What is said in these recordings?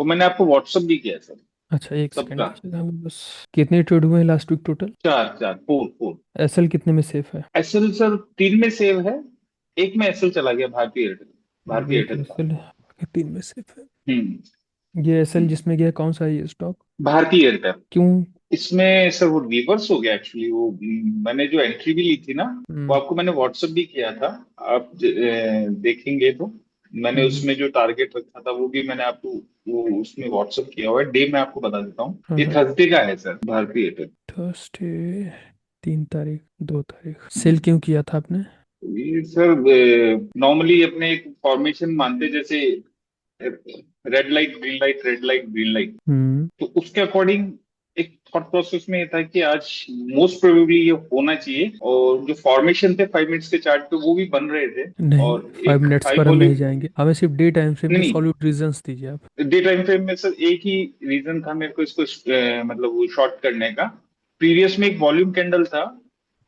वो मैंने आपको व्हाट्सअप भी किया सर। अच्छा, एक सेकंड सबका। दीजिएगा हमें बस। कितने ट्रेड हुए हैं लास्ट वीक टोटल? चार चार, फोर फोर। एसएल कितने में सेफ है? एसएल सर तीन में सेव है। एक में एसएल चला गया, भारतीय एयरटेल। अब भारतीय एक एयरटेल का। एसएल बाकी तीन में सेफ है। हम्म। ये एसएल हम्म। जिसमें गया कौन सा है ये स्टॉक? भारतीय एयरटेल। क्यों? इसमें सर वो रिवर्स हो गया एक्चुअली। वो मैंने जो एंट्री भी ली थी ना, वो हम्म। आपको मैंने व्हाट्सएप भी किया था। आप देखेंगे तो मैंने हम्म। उसमें जो टारगेट रखा था वो भी मैंने आपको वो उसमें व्हाट्सएप किया हुआ है। डे मैं आपको बता देता हूँ, हाँ ये हाँ। थर्सडे का है सर, भारतीय एयरटेल। थर्सडे। 3 तारीख, 2 तारीख सेल क्यों किया था आपने? ये सर नॉर्मली अपने एक फॉर्मेशन मानते हैं, जैसे red light green light, red light green light. हम्म। तो उसके अकॉर्डिंग एक थॉट प्रोसेस में ये था कि आज मोस्ट प्रोबेबली ये होना चाहिए। और जो फॉर्मेशन थे 5 मिनट्स के चार्ट पे वो भी बन रहे थे। नहीं, और 5 मिनट्स हाई पर हम नहीं वॉल्यूम। जाएंगे, हमें सिर्फ डे टाइम फ्रेम के नहीं, सॉलिड रीजंस दीजिए आप। डे टाइम फ्रेम में सर एक ही रीजन था मेरे को इसको मतलब वो शॉर्ट करने का। प्रीवियस में एक वॉल्यूम कैंडल था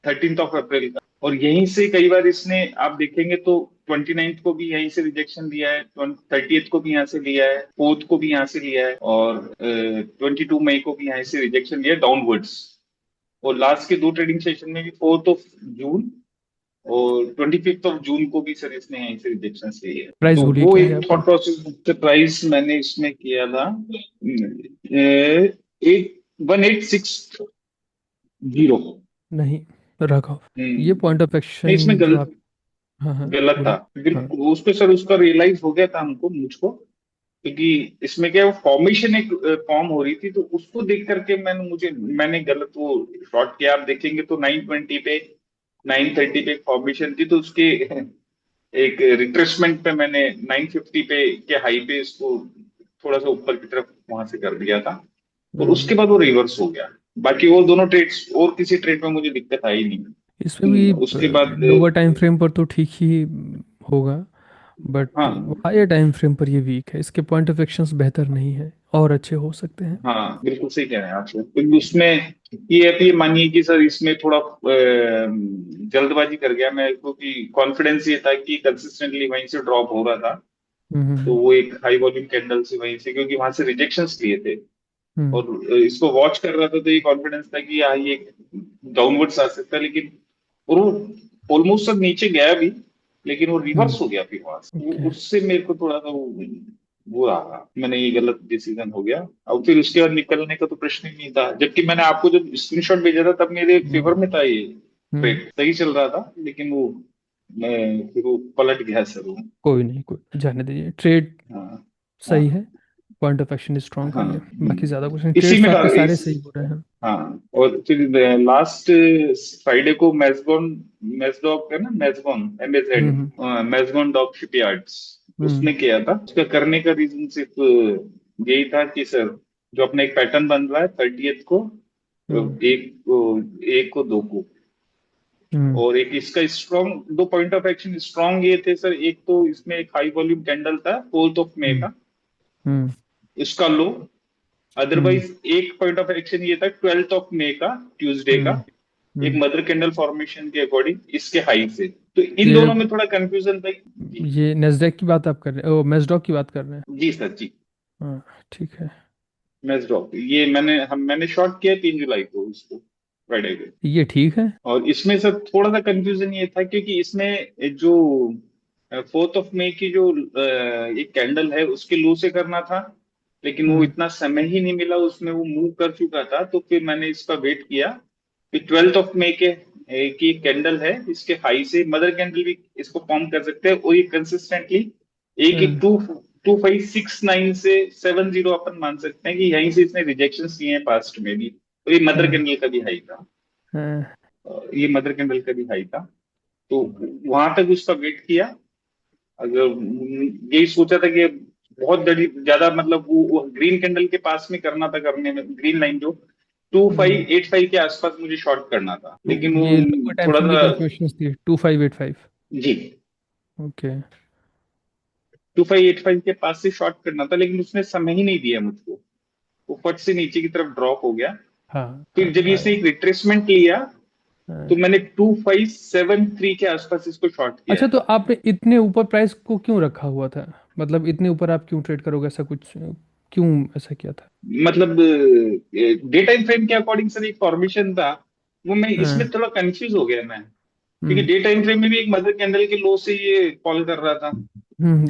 13 ऑफ अप्रैल का, और यहीं से कई बार इसने आप देखेंगे तो 29th को भी यहीं से रिजेक्शन दिया है, 30th को भी यहाँ से लिया है, 4th को भी यहाँ से लिया है, और 22 मई को भी यहाँ से रिजेक्शन दिया है डाउनवर्ड्स। और लास्ट के दो ट्रेडिंग सेशन में भी 4th ऑफ जून और 25th ऑफ जून को भी सर इसने यहीं से रिजेक्शन लिए है। प्राइस तो बोलिए वो क्या है एक आपका? थॉट प्रोसेस प्राइस मैंने इसमें किया था 186 जीरो। नहीं, रखो। ये हम्म। पॉइंट ऑफ नहीं, एक्शन इसमें जो आप। हाँ हाँ, गलत था। बोलिए। हाँ। बिल्कुल उस पे सर उसका रियलाइज हो गया था हमको, मुझको। क्योंकि इसमें क्या फॉर्मेशन एक फॉर्म हो रही थी, तो उसको देख करके मैंने गलत वो शॉर्ट किया। आप देखेंगे तो 920 पे, 930 पे फॉर्मेशन थी, तो उसके एक रिट्रेसमेंट पे मैंने 950 पे के हाई पे इसको थोड़ा सा ऊपर की तरफ वहां से कर दिया था। और उसके हम्म। बाद वो रिवर्स हो गया। बाकी वो दोनों ट्रेड्स और किसी ट्रेड में मुझे दिक्कत आई नहीं। इसमें भी उसके बाद लोअर टाइम फ्रेम पर तो ठीक ही होगा, बट हाँ। हायर टाइम फ्रेम पर ये वीक है, इसके पॉइंट ऑफ एक्शंस बेहतर नहीं है, और अच्छे हो सकते हैं। हाँ बिल्कुल सही कह रहे हैं आप सर। क्योंकि उसमें ये है कि मानिए कि सर इसमें थोड़ा जल्दबाजी कर गया मैं, क्योंकि कॉन्फिडेंस ये था कि कंसिस्टेंटली वहीं से ड्रॉप हो रहा था। तो हम्म। वो एक हाई वॉल्यूम कैंडल से वहीं से, क्योंकि वहां से रिजेक्शंस लिए थे। हम्म। और इसको वॉच कर रहा था, तो ये कॉन्फिडेंस था कि हाँ ये डाउनवर्ड्स आ सकता है। लेकिन और वो ऑलमोस्ट सब नीचे गया भी, लेकिन वो हम्म। रिवर्स हो गया फिर वहां से। ओके। उससे मेरे को थोड़ा सा वो रहा, मैंने ये गलत डिसीजन हो गया। अब फिर उसके बाद निकलने का तो प्रश्न ही नहीं था, जबकि मैंने आपको जब स्क्रीनशॉट भेजा था तब मेरे फेवर हम्म। में था ये। हम्म। ट्रेड सही चल रहा था, लेकिन वो मैं फिर वो पलट गया सर वो। कोई नहीं, कोई जाने दीजिए। ट्रेड हाँ। हाँ। सही है, पॉइंट ऑफ एक्शन स्ट्रॉन्ग हाँ। करिए। बाकी ज़्यादा कुछ नहीं, इसी ट्रेड्स में तो था आपके सारे इस। सही हो रहे हैं। हाँ। और फिर लास्ट फ्राइडे को मैजगॉन, मैजडॉक है ना, मैजगॉन MAZ, हम्म। मैजगॉन डॉक शिपयार्ड्स, हम्म। उसने किया था। उसका करने का रीजन सिर्फ यही था कि सर जो अपना एक पैटर्न बन रहा है 30th को, हम्म। एक को दो को, हम्म। और एक इसका स्ट्रॉन्ग दो पॉइंट ऑफ एक्शन स्ट्रॉन्ग ये थे सर। एक तो इसमें एक हाई वॉल्यूम कैंडल था 4th ऑफ मई हम्म। का, हम्म। इसका लो। हम्म। अदरवाइज एक पॉइंट ऑफ एक्शन ये था 12th ऑफ मई का, ट्यूसडे का, हम्म। एक हम्म। मदर कैंडल फॉर्मेशन के अकॉर्डिंग इसके हाई से। तो इन ये दोनों में थोड़ा कंफ्यूजन था जी। ये नेस्डैक की बात आप कर रहे हैं, ओ मेस्डॉक की बात कर रहे हैं? जी सर जी। हाँ, ठीक है। मैसड्रॉप ये मैंने शॉर्ट किया 3 जुलाई को इसको, फ्राइडे को। ये ठीक है। और इसमें सर थोड़ा सा कंफ्यूजन ये था, क्योंकि इसमें जो 4th ऑफ मई की जो एक कैंडल है उसके लो से करना था, लेकिन वो हम्म। इतना समय ही नहीं मिला, उसमें वो मूव कर चुका था। तो फिर मैंने इसका वेट किया। फिर 12th ऑफ मई के की कैंडल है, इसके हाई से मदर कैंडल भी इसको फॉर्म कर सकते हैं। और ये कंसिस्टेंटली एक एक हाँ। 2569 से 70 अपन मान सकते हैं कि यहीं से इसने रिजेक्शन दिए हैं पास्ट में भी। तो ये मदर हाँ। कैंडल का भी हाई था। हाँ। ये मदर कैंडल का भी हाई था। तो वहां तक उसका वेट किया। अगर यही सोचा था कि बहुत ज्यादा मतलब वो ग्रीन कैंडल के पास में करना था, करने में ग्रीन लाइन जो हम्म। 2585 के आसपास मुझे शॉर्ट करना था, तो लेकिन वो ये लोअर टाइम थोड़ा फ्रेम की सा। कंफर्मेशन थी 2585। जी। ओके। 2585 के पास से शॉर्ट करना था, लेकिन उसने समय ही नहीं दिया मुझको। वो फट से नीचे की तरफ ड्रॉप हो गया। हाँ हाँ फिर जब हाँ। इसने एक रिट्रेसमेंट लिया, तो हाँ। मैंने 2573 के आसपास इसको शॉर्ट किया अच्छा, तो था। आपने इतने ऊपर प्राइस को क्यों रखा हुआ था? मतलब इतने ऊपर आप क्यों ट्रेड करोगे, ऐसा कुछ क्यों ऐसा किया था? मतलब डे टाइम फ्रेम के अकॉर्डिंग सर एक फॉर्मेशन था, वो मैं इसमें हाँ। थोड़ा कंफ्यूज हो गया मैं, क्योंकि हम्म। डे टाइम फ्रेम में भी एक मदर कैंडल के लो से ये कॉल कर रहा था,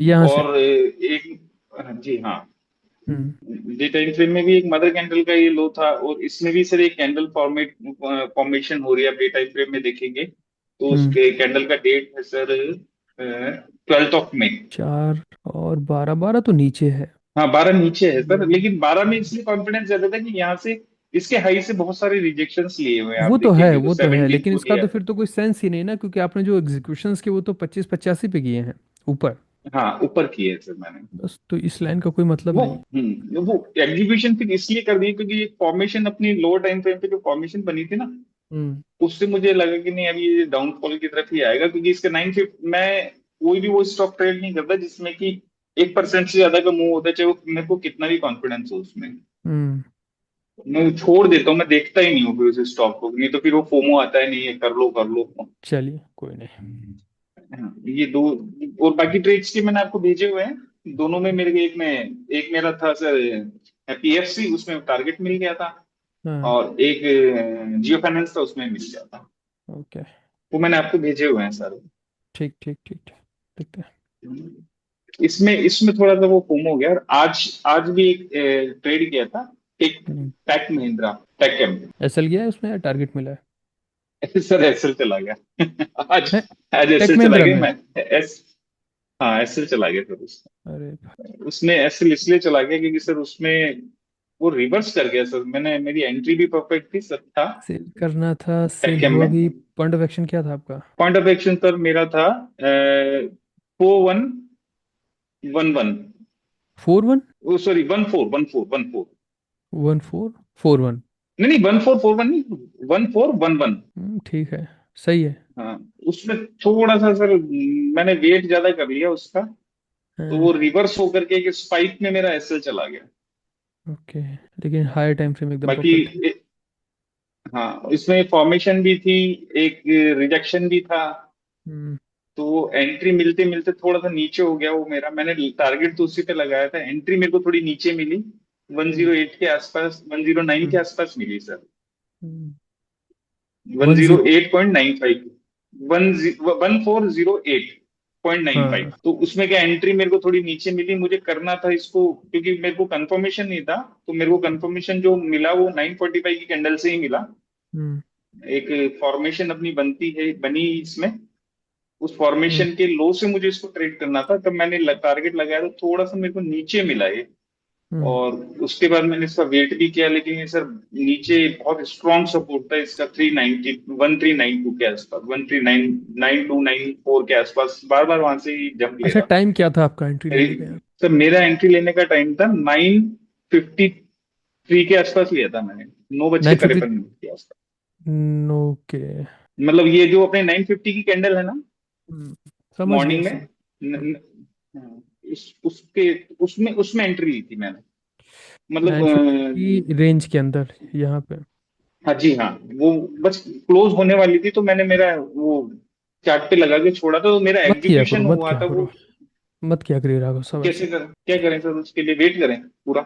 यहाँ से। और एक, हाँ जी हाँ, हम्म। डे टाइम फ्रेम में भी एक मदर कैंडल का ये लो था, और इसमें भी सर एक कैंडल फॉर्मेशन हो रही है, आप डे टाइम फ्रेम में देखेंगे तो हम्म। उसके कैंडल का डेट है सर 12 मई। 4 और 12, 12 तो नीचे है। हाँ 12 नीचे है सर, हम्म। लेकिन 12 में इसलिए कॉन्फिडेंस ज्यादा था कि यहाँ से इसके हाई से बहुत सारे रिजेक्शंस लिए हुए हैं, आप वो तो है, देखेंगे तो वो तो है, 17 लेकिन को इसका लिया तो था। फिर तो कोई सेंस ही नहीं ना, क्योंकि आपने जो एग्जीक्यूशंस किए वो तो 25 85 पे किए हैं ऊपर। हाँ ऊपर किए है सर मैंने। बस, तो इस लाइन का कोई मतलब वो नहीं। वो एग्जीक्यूशन फिर इसलिए कर दिए क्योंकि ये फॉर्मेशन अपनी लोअर टाइम फ्रेम पे जो फॉर्मेशन बनी थी ना, हम्म। उससे मुझे लगा कि नहीं अभी ये डाउनफॉल की तरफ ही आएगा, क्योंकि इसका 950, मैं कोई भी वो स्टॉक ट्रेड नहीं करता जिसमें कि 1% से ज्यादा का मूव होता है, चाहे वो मेरे को कितना भी कॉन्फिडेंस हो उसमें, हम्म। मैं वो छोड़ देता हूँ, मैं देखता ही नहीं हूँ फिर उस स्टॉक को, नहीं तो फिर वो फोमो आता है, नहीं है कर लो कर लो। चलिए, कोई नहीं। हाँ, ये दो, और बाकी ट्रेड्स के मैंने आपको भेजे हुए हैं, दोनों में मेरे एक मेरा था सर पीएफसी, उसमें टारगेट मिल गया था, हाँ। और एक जियो फाइनेंस था, उसमें मिल गया था। ओके। वो मैंने आपको भेजे हुए हैं सर। ठीक ठीक ठीक ठीक। देखते हैं। इसमें इसमें थोड़ा सा वो फोम हो गया, और आज आज भी एक ट्रेड किया था, एक tech Mahindra, tech M. SL गया है उसमें या टारगेट मिला है? सर एसएल चला गया आज, है। आज टेक एसएल चला महिंद्रा गया में? मैं, एस हाँ एसएल चला गया सर अरे भाई। उसमें एसएल इसलिए चला गया क्योंकि सर उसमें वो रिवर्स कर गया सर, मैंने मेरी एंट्री भी परफेक्ट थी, सब था सेल करना था, सेल टेक एम हुआ में। भी? पॉइंट ऑफ एक्शन क्या था आपका? पॉइंट ऑफ एक्शन सर मेरा था 4111, 41। ओ सॉरी 141414, 1441। नहीं नहीं 1441 नहीं, 1411। ठीक है, सही है। हाँ उसमें थोड़ा सा सर मैंने वेट ज्यादा कर लिया उसका, तो वो हाँ, रिवर्स होकर के एक स्पाइक में मेरा एसएल चला गया। ओके। लेकिन हायर टाइम फ्रेम एकदम बाकी परफेक्ट है। हाँ इसमें फॉर्मेशन भी थी, एक रिजेक्शन भी था, हम्म। तो वो एंट्री मिलते मिलते थोड़ा सा नीचे हो गया वो मेरा, मैंने टारगेट तो उसी पे लगाया था, एंट्री मेरे को थोड़ी नीचे मिली, हम्म। 108 के आसपास, 109 के हम्म। आसपास मिली सर, हम्म। One 10। Zero eight point nine five 1408.95। हाँ। तो उसमें क्या एंट्री मेरे को थोड़ी नीचे मिली, मुझे करना था इसको, क्योंकि मेरे को कंफर्मेशन नहीं था, तो मेरे को कंफर्मेशन जो मिला वो 945 की कैंडल से ही मिला, हम्म। एक फॉर्मेशन अपनी बनती है बनी इसमें, उस हम्म। फॉर्मेशन के लो से मुझे इसको ट्रेड करना था, तब मैंने टारगेट लगाया तो थोड़ा सा मेरे को नीचे मिला ये, हम्म। और उसके बाद मैंने इसका वेट भी किया, लेकिन ये सर नीचे बहुत स्ट्रॉन्ग सपोर्ट था इसका, 390, 1392 के आसपास, 139294 के आसपास, बार बार वहां से ही जंप ले अच्छा, रहा टाइम क्या था आपका एंट्री लेने का मेरी। यहाँ? सर मेरा एंट्री लेने का टाइम था 953 के आसपास लिया था मैंने, 950। 9 बज के 53 मिनट के आसपास। ओके। मतलब ये जो अपने 950 की कैंडल है ना, समझ गया मॉर्निंग में समझ। न, न, हाँ, उसके उसमें उसमें एंट्री ली थी मैंने, मतलब 950 की रेंज के अंदर यहाँ पे? हाँ जी हाँ, वो बस क्लोज होने वाली थी, तो मैंने मेरा वो चार्ट पे लगा के छोड़ा था, तो मेरा मत किया करो, एग्जीक्यूशन मत हुआ किया था करो। वो। मत किया करिए राघव साहब ऐसा। कैसे कर क्या करें सर, उसके लिए वेट करें पूरा?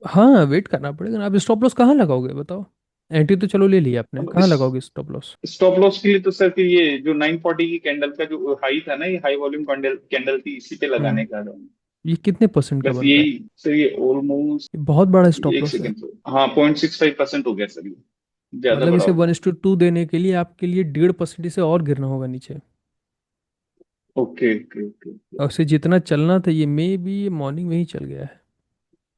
हाँ, वेट करना पड़ेगा ना। आप स्टॉप लॉस कहाँ लगाओगे बताओ? एंट्री तो चलो ले लिया आपने, अब कहाँ लगाओगे स्टॉप लॉस? स्टॉप लॉस के लिए तो सर फिर ये जो 940 की कैंडल का जो हाई था ना, ये हाई वॉल्यूम कैंडल कैंडल थी, इसी पे लगाने हम्म। का था। ये कितने परसेंट का बस बन रहा यही है? सर, ये ऑलमोस्ट, ये बहुत बड़ा स्टॉप एक लॉस है। सेकेंड सर, हाँ 0.65% हो गया सर, ये ज्यादा मतलब बड़ा इसे हो गया। 1:2 देने के लिए आपके लिए 1.5% से और गिरना होगा नीचे। Okay okay okay okay. और इसे जितना चलना था, ये मे भी ये मॉर्निंग में ही चल गया है।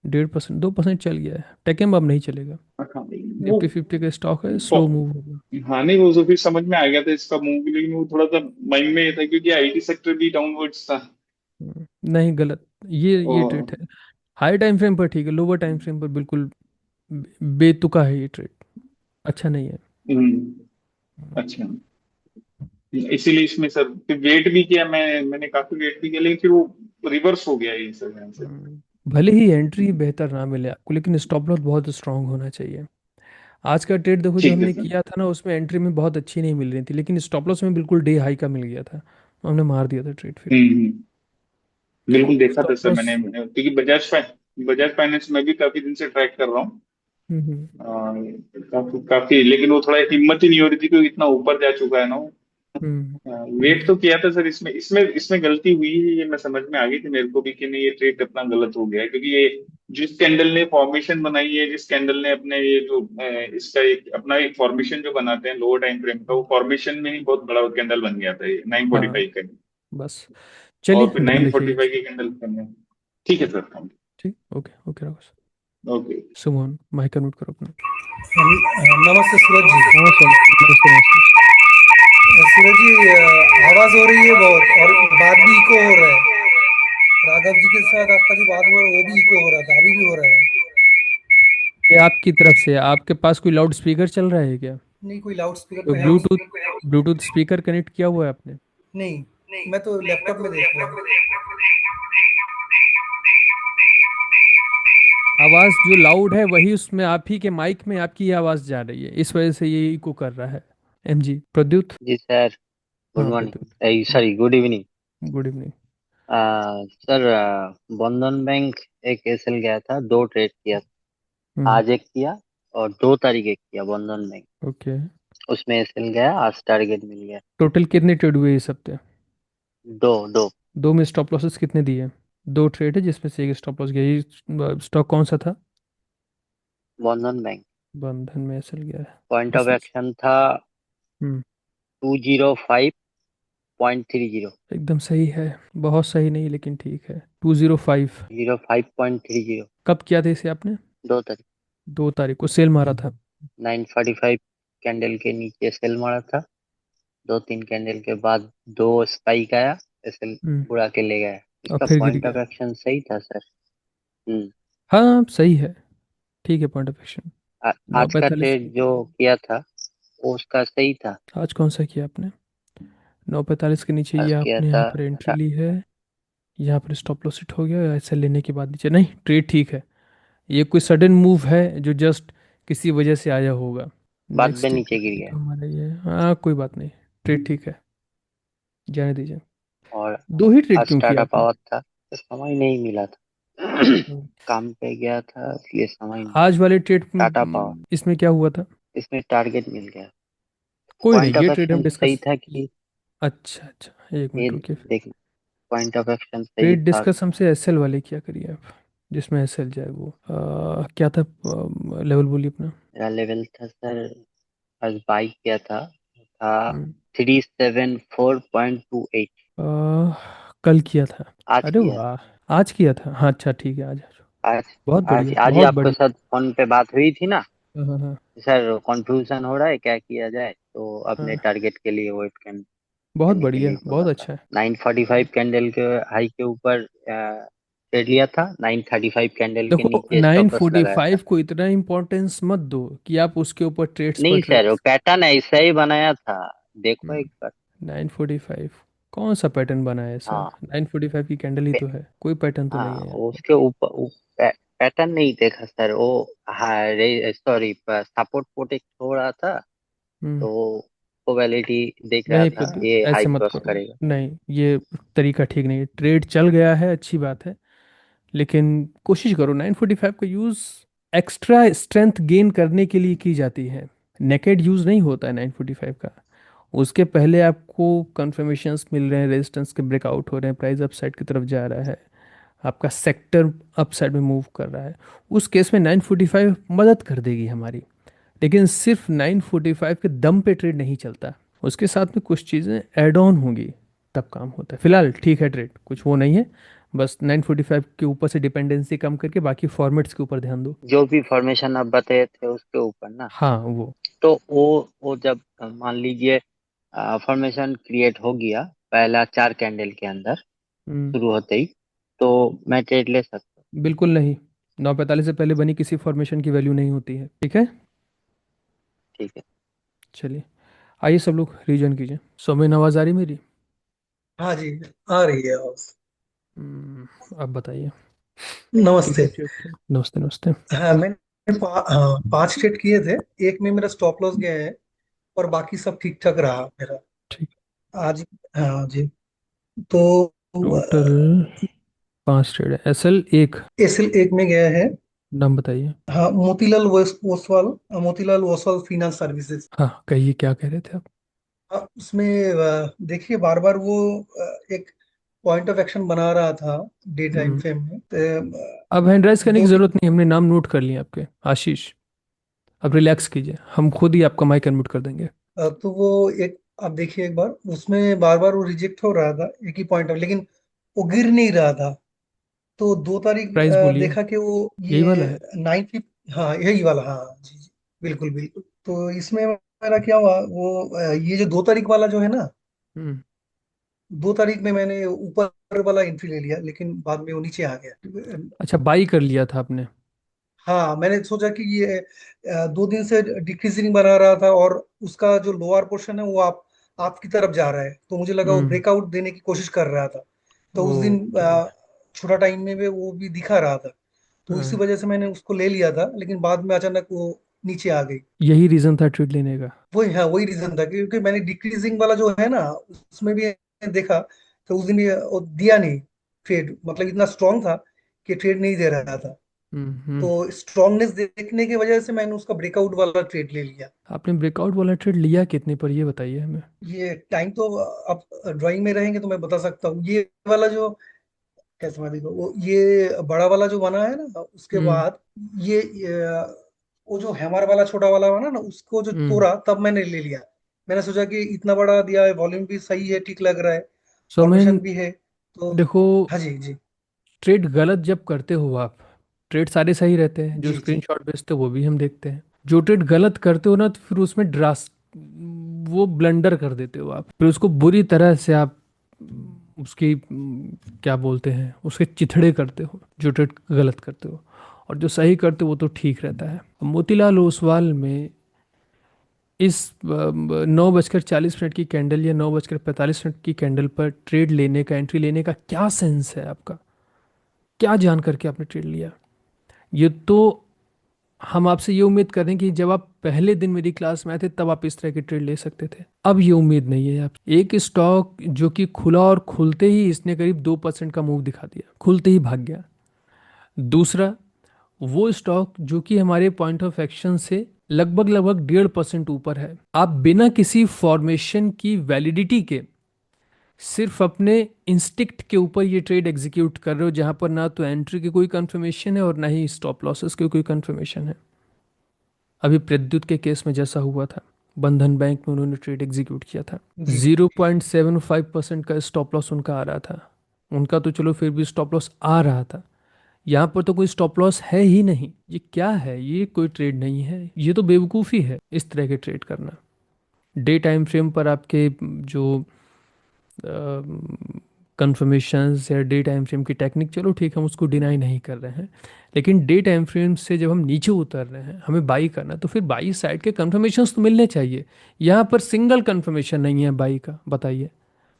1.5% 2% चल गया है। टेकम अब नहीं चलेगा। हाँ वो निफ्टी फिफ्टी का स्टॉक है, स्लो मूव होगा। हाँ नहीं वो तो फिर समझ में आ गया था इसका मूव, लेकिन वो थोड़ा सा माइंड में था क्योंकि आईटी सेक्टर भी डाउनवर्ड्स था। नहीं, गलत। ये और ट्रेड है। हाई टाइम फ्रेम पर ठीक है, लोअर टाइम फ्रेम पर बिल्कुल बेतुका है ये ट्रेड। अच्छा नहीं है। अच्छा, इसीलिए इसमें सर फिर वेट भी किया, मैंने काफी वेट भी किया, लेकिन फिर वो रिवर्स हो गया ये सर यहाँ से। भले ही एंट्री बेहतर ना मिले आपको, लेकिन स्टॉप लॉस बहुत स्ट्रांग होना चाहिए। आज का ट्रेड देखो, जो ठीक है हमने सर। किया था ना, उसमें एंट्री में बहुत अच्छी नहीं मिल रही थी, लेकिन स्टॉप लॉस में बिल्कुल डे हाई का मिल गया था। हमने मार दिया था ट्रेड फिर। बिल्कुल देखा था स्टॉप सर लॉस। क्योंकि बजाज फाइन, बजाज फाइनेंस में भी काफी दिन से ट्रैक कर रहा हूँ। हम्म। काफी काफी, लेकिन वो थोड़ा हिम्मत ही नहीं हो रही थी क्योंकि इतना ऊपर जा चुका है ना वो। हम्म। वेट तो किया था सर, इसमें इसमें इसमें गलती हुई है, ये मैं समझ में आ गई थी मेरे को भी कि नहीं, ये ट्रेड अपना गलत हो गया है, क्योंकि ये जिस कैंडल ने फॉर्मेशन बनाई है, जिस कैंडल ने अपने ये जो इसका एक अपना एक फॉर्मेशन जो बनाते हैं लोअर टाइम फ्रेम का, वो फॉर्मेशन में ही बहुत बड़ा कैंडल बन गया था ये नाइन फोर्टी हाँ फाइव का। बस, और चलिए फिर ध्यान नाइन फोर्टी रखिएगा। फाइव की कैंडल करने। ठीक है सर, थैंक ठीक, okay okay Rahul. You. Okay. Sumohan, mic unmute करो अपना। नमस्ते सूरज जी। हाँ सर, नमस्ते नमस्ते। सूरज जी, आवाज हो रही है बहुत और बात भी इको हो रहा है। राघव जी के साथ आपका जो बात हुआ वो भी इको हो रहा था, अभी भी हो रहा है। ये आपकी तरफ से है। आपके पास कोई लाउड स्पीकर चल रहा है क्या? नहीं, कोई लाउड स्पीकर कोई तो है नहीं। ब्लूटूथ, ब्लूटूथ स्पीकर कनेक्ट किया हुआ है आपने? नहीं, मैं तो लैपटॉप में देख रहा हूँ। आवाज जो लाउड है वही उसमें आप ही के माइक में आपकी ये आवाज जा रही है, इस वजह से ये इको कर रहा है। एमजी प्रद्युत। जी सर, गुड हाँ Pradyut. Morning, sorry good evening. Good evening. Sir, बंधन बैंक एक एसएल गया था, दो ट्रेड किया था। हम्म। आज एक किया और 2 तारीख एक किया बंधन बैंक। ओके। उसमें एसएल गया, आज टारगेट मिल गया। टोटल कितने ट्रेड हुए इस हफ्ते? दो दो। दो में स्टॉप लॉसेस कितने दिए? दो ट्रेड है जिसमें से एक स्टॉप लॉस गया, ये स्टॉक कौन सा था? बंधन बैंक। बंधन में एसएल गया है। पॉइंट ऑफ बस। एक्शन था हम्म। 205.30। एकदम सही है। बहुत सही नहीं लेकिन ठीक है, 205। 05.30। कब किया था इसे आपने? 2 तारीख। 2 तारीख को सेल मारा था? 945 कैंडल के नीचे सेल मारा था। 2-3 कैंडल के बाद दो स्पाइक आया, एसएल हम्म। उड़ा के ले गया। और इसका फिर गिर पॉइंट ऑफ गया? एक्शन सही था सर। हम्म। हाँ सही है, ठीक है, पॉइंट ऑफ एक्शन। नौ आज का पैंतालीस ट्रेड जो किया था वो उसका सही था। आज कौन सा किया आपने? 9:45 के नीचे ये आज किया आपने था यहाँ पर एंट्री ली है, यहाँ पर स्टॉप लॉस हिट हो गया, ऐसे लेने के बाद नीचे नहीं, ट्रेड ठीक है। ये कोई सडन मूव है जो जस्ट किसी वजह से आया होगा। बाद में नेक्स्ट नीचे गिर ट्रेड गया। तो हमारा ये है। हाँ कोई बात नहीं, ट्रेड ठीक है, जाने दीजिए। और दो ही ट्रेड आज क्यों किया टाटा आपने? पावर था तो समय नहीं मिला था। हम्म। काम पे गया था इसलिए समय नहीं। आज वाले ट्रेड टाटा पावर, इसमें क्या हुआ था? इसमें टारगेट मिल गया। कोई नहीं, पॉइंट ये ऑफ ट्रेड हम एक्शन सही डिस्कस। था कि अच्छा अच्छा, एक ये मिनट रुकिए। देखना, पॉइंट ऑफ एक्शन सही ट्रेड था। डिस्कस हमसे एसएल वाले क्या करिए आप, जिसमें एसएल जाए वो क्या था, लेवल बोलिए अपना। मेरा लेवल था सर, आज बाई किया था हम्म। 374.28। कल किया था? आज अरे किया। वाह, आज किया था, हाँ अच्छा ठीक है, आज। आज बहुत आज बढ़िया, आज ही बहुत आपके बढ़िया। साथ फोन पे बात हुई थी ना। हाँ हाँ हाँ। सर कंफ्यूजन हो रहा है, क्या किया जाए, तो अपने हाँ, टारगेट के लिए वेट बहुत करने के बढ़िया, लिए बहुत बोला था। अच्छा है। 945 कैंडल के हाई के ऊपर ट्रेड लिया था, 935 कैंडल के देखो नीचे नाइन स्टॉप लॉस फोर्टी लगाया था। फाइव को इतना इम्पोर्टेंस मत दो कि आप उसके ऊपर ट्रेड्स पर नहीं सर, वो ट्रेड्स। पैटर्न ऐसा ही बनाया था, देखो एक बार। 9:45 कौन सा पैटर्न बना है ऐसा? हाँ। 9:45 की कैंडल ही तो है, कोई पैटर्न तो नहीं हाँ, है यहाँ वो पे। उसके ऊपर पैटर्न नहीं देखा सर वो। हाँ, सॉरी, सपोर्ट प्रोटेक्ट हो रहा था, हम्म। तो प्रोबेबिलिटी देख रहा नहीं था प्रद्युत, ये हाई ऐसे मत क्रॉस करो। करेगा। नहीं, ये तरीका ठीक नहीं है। ट्रेड चल गया है, अच्छी बात है, लेकिन कोशिश करो 9:45 का यूज़ एक्स्ट्रा स्ट्रेंथ गेन करने के लिए की जाती है, नेकेड यूज़ नहीं होता है 9:45 का। उसके पहले आपको कंफर्मेशंस मिल रहे हैं, रेजिस्टेंस के ब्रेकआउट हो रहे हैं, प्राइस अपसाइड की तरफ जा रहा है, आपका सेक्टर अपसाइड में मूव कर रहा है, उस केस में 9:45 मदद कर देगी हमारी। लेकिन सिर्फ 9:45 के दम पे ट्रेड नहीं चलता, उसके साथ में कुछ चीज़ें ऐड ऑन होंगी, तब काम होता है। फिलहाल ठीक है ट्रेड, कुछ वो नहीं है, बस 9:45 के ऊपर से डिपेंडेंसी कम करके बाकी फॉर्मेट्स के ऊपर ध्यान दो। जो भी फॉर्मेशन आप बताए थे उसके ऊपर ना, हाँ वो। तो वो जब मान लीजिए फॉर्मेशन क्रिएट हो गया पहला 4 कैंडल के अंदर हम्म। शुरू होते ही, तो मैं ट्रेड ले सकता हूँ। बिल्कुल नहीं, 9:45 से पहले बनी किसी फॉर्मेशन की वैल्यू नहीं होती है, ठीक है। ठीक है। चलिए, आइए सब लोग रीजन कीजिए। सौम्य आवाज़ आ रही मेरी? हाँ जी, आ रही है आवाज। अब बताइए। नमस्ते। कितने ट्रेड थे? नमस्ते नमस्ते। हाँ, मैंने 5 ट्रेड किए थे। एक में मेरा स्टॉप लॉस गया है और बाकी सब ठीक ठाक रहा मेरा ठीक। आज। हाँ जी। तो टोटल 5 ट्रेड है, SL एक। एसएल एक में गया है। नाम बताइए। हाँ, ओसवाल, मोतीलाल ओसवाल फाइनेंस सर्विसेज। हाँ कहिए, क्या कह रहे थे आप? हाँ, उसमें देखिए बार बार वो एक पॉइंट ऑफ एक्शन बना रहा था डे टाइम हम्म, फ्रेम में, अब हैंड राइज करने की दो जरूरत नहीं, हमने नाम नोट कर लिया आपके, आशीष। अब रिलैक्स कीजिए, हम खुद ही आपका माइक अनम्यूट कर देंगे। तो वो एक, आप देखिए एक बार, उसमें बार बार वो रिजेक्ट हो रहा था एक ही पॉइंट ऑफ, लेकिन वो गिर नहीं रहा था। तो 2 तारीख प्राइस बोलिए। देखा कि वो यही वाला ये है। 950, हाँ यही वाला, हाँ जी जी, बिल्कुल बिल्कुल। तो इसमें मेरा क्या हुआ, वो ये जो 2 तारीख वाला जो है ना, हम्म। 2 तारीख में मैंने ऊपर वाला एंट्री ले लिया, लेकिन बाद में वो नीचे आ गया। अच्छा, बाई कर लिया था आपने? हाँ, मैंने सोचा कि ये 2 दिन से डिक्रीजिंग बना रहा था, और उसका जो लोअर पोर्शन है वो आपकी तरफ जा रहा है, तो मुझे लगा वो हम्म। ब्रेकआउट देने की कोशिश कर रहा था। तो उस दिन ओके। छोटा टाइम में भी वो भी दिखा रहा था, तो इसी हाँ, वजह से मैंने उसको ले लिया था, लेकिन बाद में अचानक वो नीचे आ गई। यही रीजन था ट्रेड लेने का। वही, हाँ वही रीजन था, क्योंकि मैंने डिक्रीजिंग वाला जो है ना, उसमें भी देखा, तो उस दिन भी वो दिया नहीं ट्रेड, मतलब इतना स्ट्रांग था कि ट्रेड नहीं दे रहा था। हम्म। तो स्ट्रांगनेस देखने की वजह से मैंने उसका ब्रेकआउट वाला ट्रेड ले लिया। आपने ब्रेकआउट वाला ट्रेड लिया कितने पर, ये बताइए हमें। ये टाइम तो आप ड्राइंग में रहेंगे तो मैं बता सकता हूँ, ये वाला जो, कैसे मैं देखो, वो ये बड़ा वाला जो बना है ना, उसके हम्म। बाद ये वो जो हैमर वाला छोटा वाला बना ना, उसको जो हम्म। तोड़ा तब मैंने ले लिया। मैंने सोचा कि इतना बड़ा दिया है, वॉल्यूम भी सही है, ठीक लग रहा है, सौमेन, फॉर्मेशन भी है, तो देखो, हाँ जी जी, ट्रेड गलत जब करते हो आप, ट्रेड सारे सही रहते हैं, जो जी जी स्क्रीनशॉट भेजते हो वो भी हम देखते हैं। जो ट्रेड गलत करते हो ना, तो फिर उसमें ड्रास वो ब्लंडर कर देते हो आप, फिर उसको बुरी तरह से आप उसकी क्या बोलते हैं, उसके चिथड़े करते हो, जो ट्रेड गलत करते हो। और जो सही करते हो वो तो ठीक रहता है। मोतीलाल ओसवाल में इस 9:40 की कैंडल या 9:45 की कैंडल पर ट्रेड लेने का, एंट्री लेने का क्या सेंस है आपका? क्या जान करके आपने ट्रेड लिया? ये तो हम आपसे ये उम्मीद करें कि जब आप पहले दिन मेरी क्लास में आए थे तब आप इस तरह की ट्रेड ले सकते थे। अब ये उम्मीद नहीं है आप। एक स्टॉक जो कि खुला और खुलते ही इसने करीब 2% का मूव दिखा दिया, खुलते ही भाग गया। दूसरा, वो स्टॉक जो कि हमारे पॉइंट ऑफ एक्शन से लगभग लगभग 1.5% ऊपर है। आप बिना किसी फॉर्मेशन की वैलिडिटी के सिर्फ अपने इंस्टिक्ट के ऊपर ये ट्रेड एग्जीक्यूट कर रहे हो, जहां पर ना तो एंट्री की कोई कंफर्मेशन है और ना ही स्टॉप लॉसेस की कोई कंफर्मेशन है। अभी प्रद्युत के केस में जैसा हुआ था, बंधन बैंक में उन्होंने ट्रेड एग्जीक्यूट किया था, जी जी। 0.75% का स्टॉप लॉस उनका आ रहा था। उनका तो चलो फिर भी स्टॉप लॉस आ रहा था, यहाँ पर तो कोई स्टॉप लॉस है ही नहीं। ये क्या है? ये कोई ट्रेड नहीं है, ये तो बेवकूफ़ी है इस तरह के ट्रेड करना। डे टाइम फ्रेम पर आपके जो कंफर्मेशंस या डे टाइम फ्रेम की टेक्निक, चलो ठीक, हम उसको डिनाई नहीं कर रहे हैं, लेकिन डे टाइम फ्रेम से जब हम नीचे उतर रहे हैं, हमें बाई करना, तो फिर बाई साइड के कंफर्मेशंस तो मिलने चाहिए। यहाँ पर सिंगल कंफर्मेशन नहीं है बाई का, बताइए।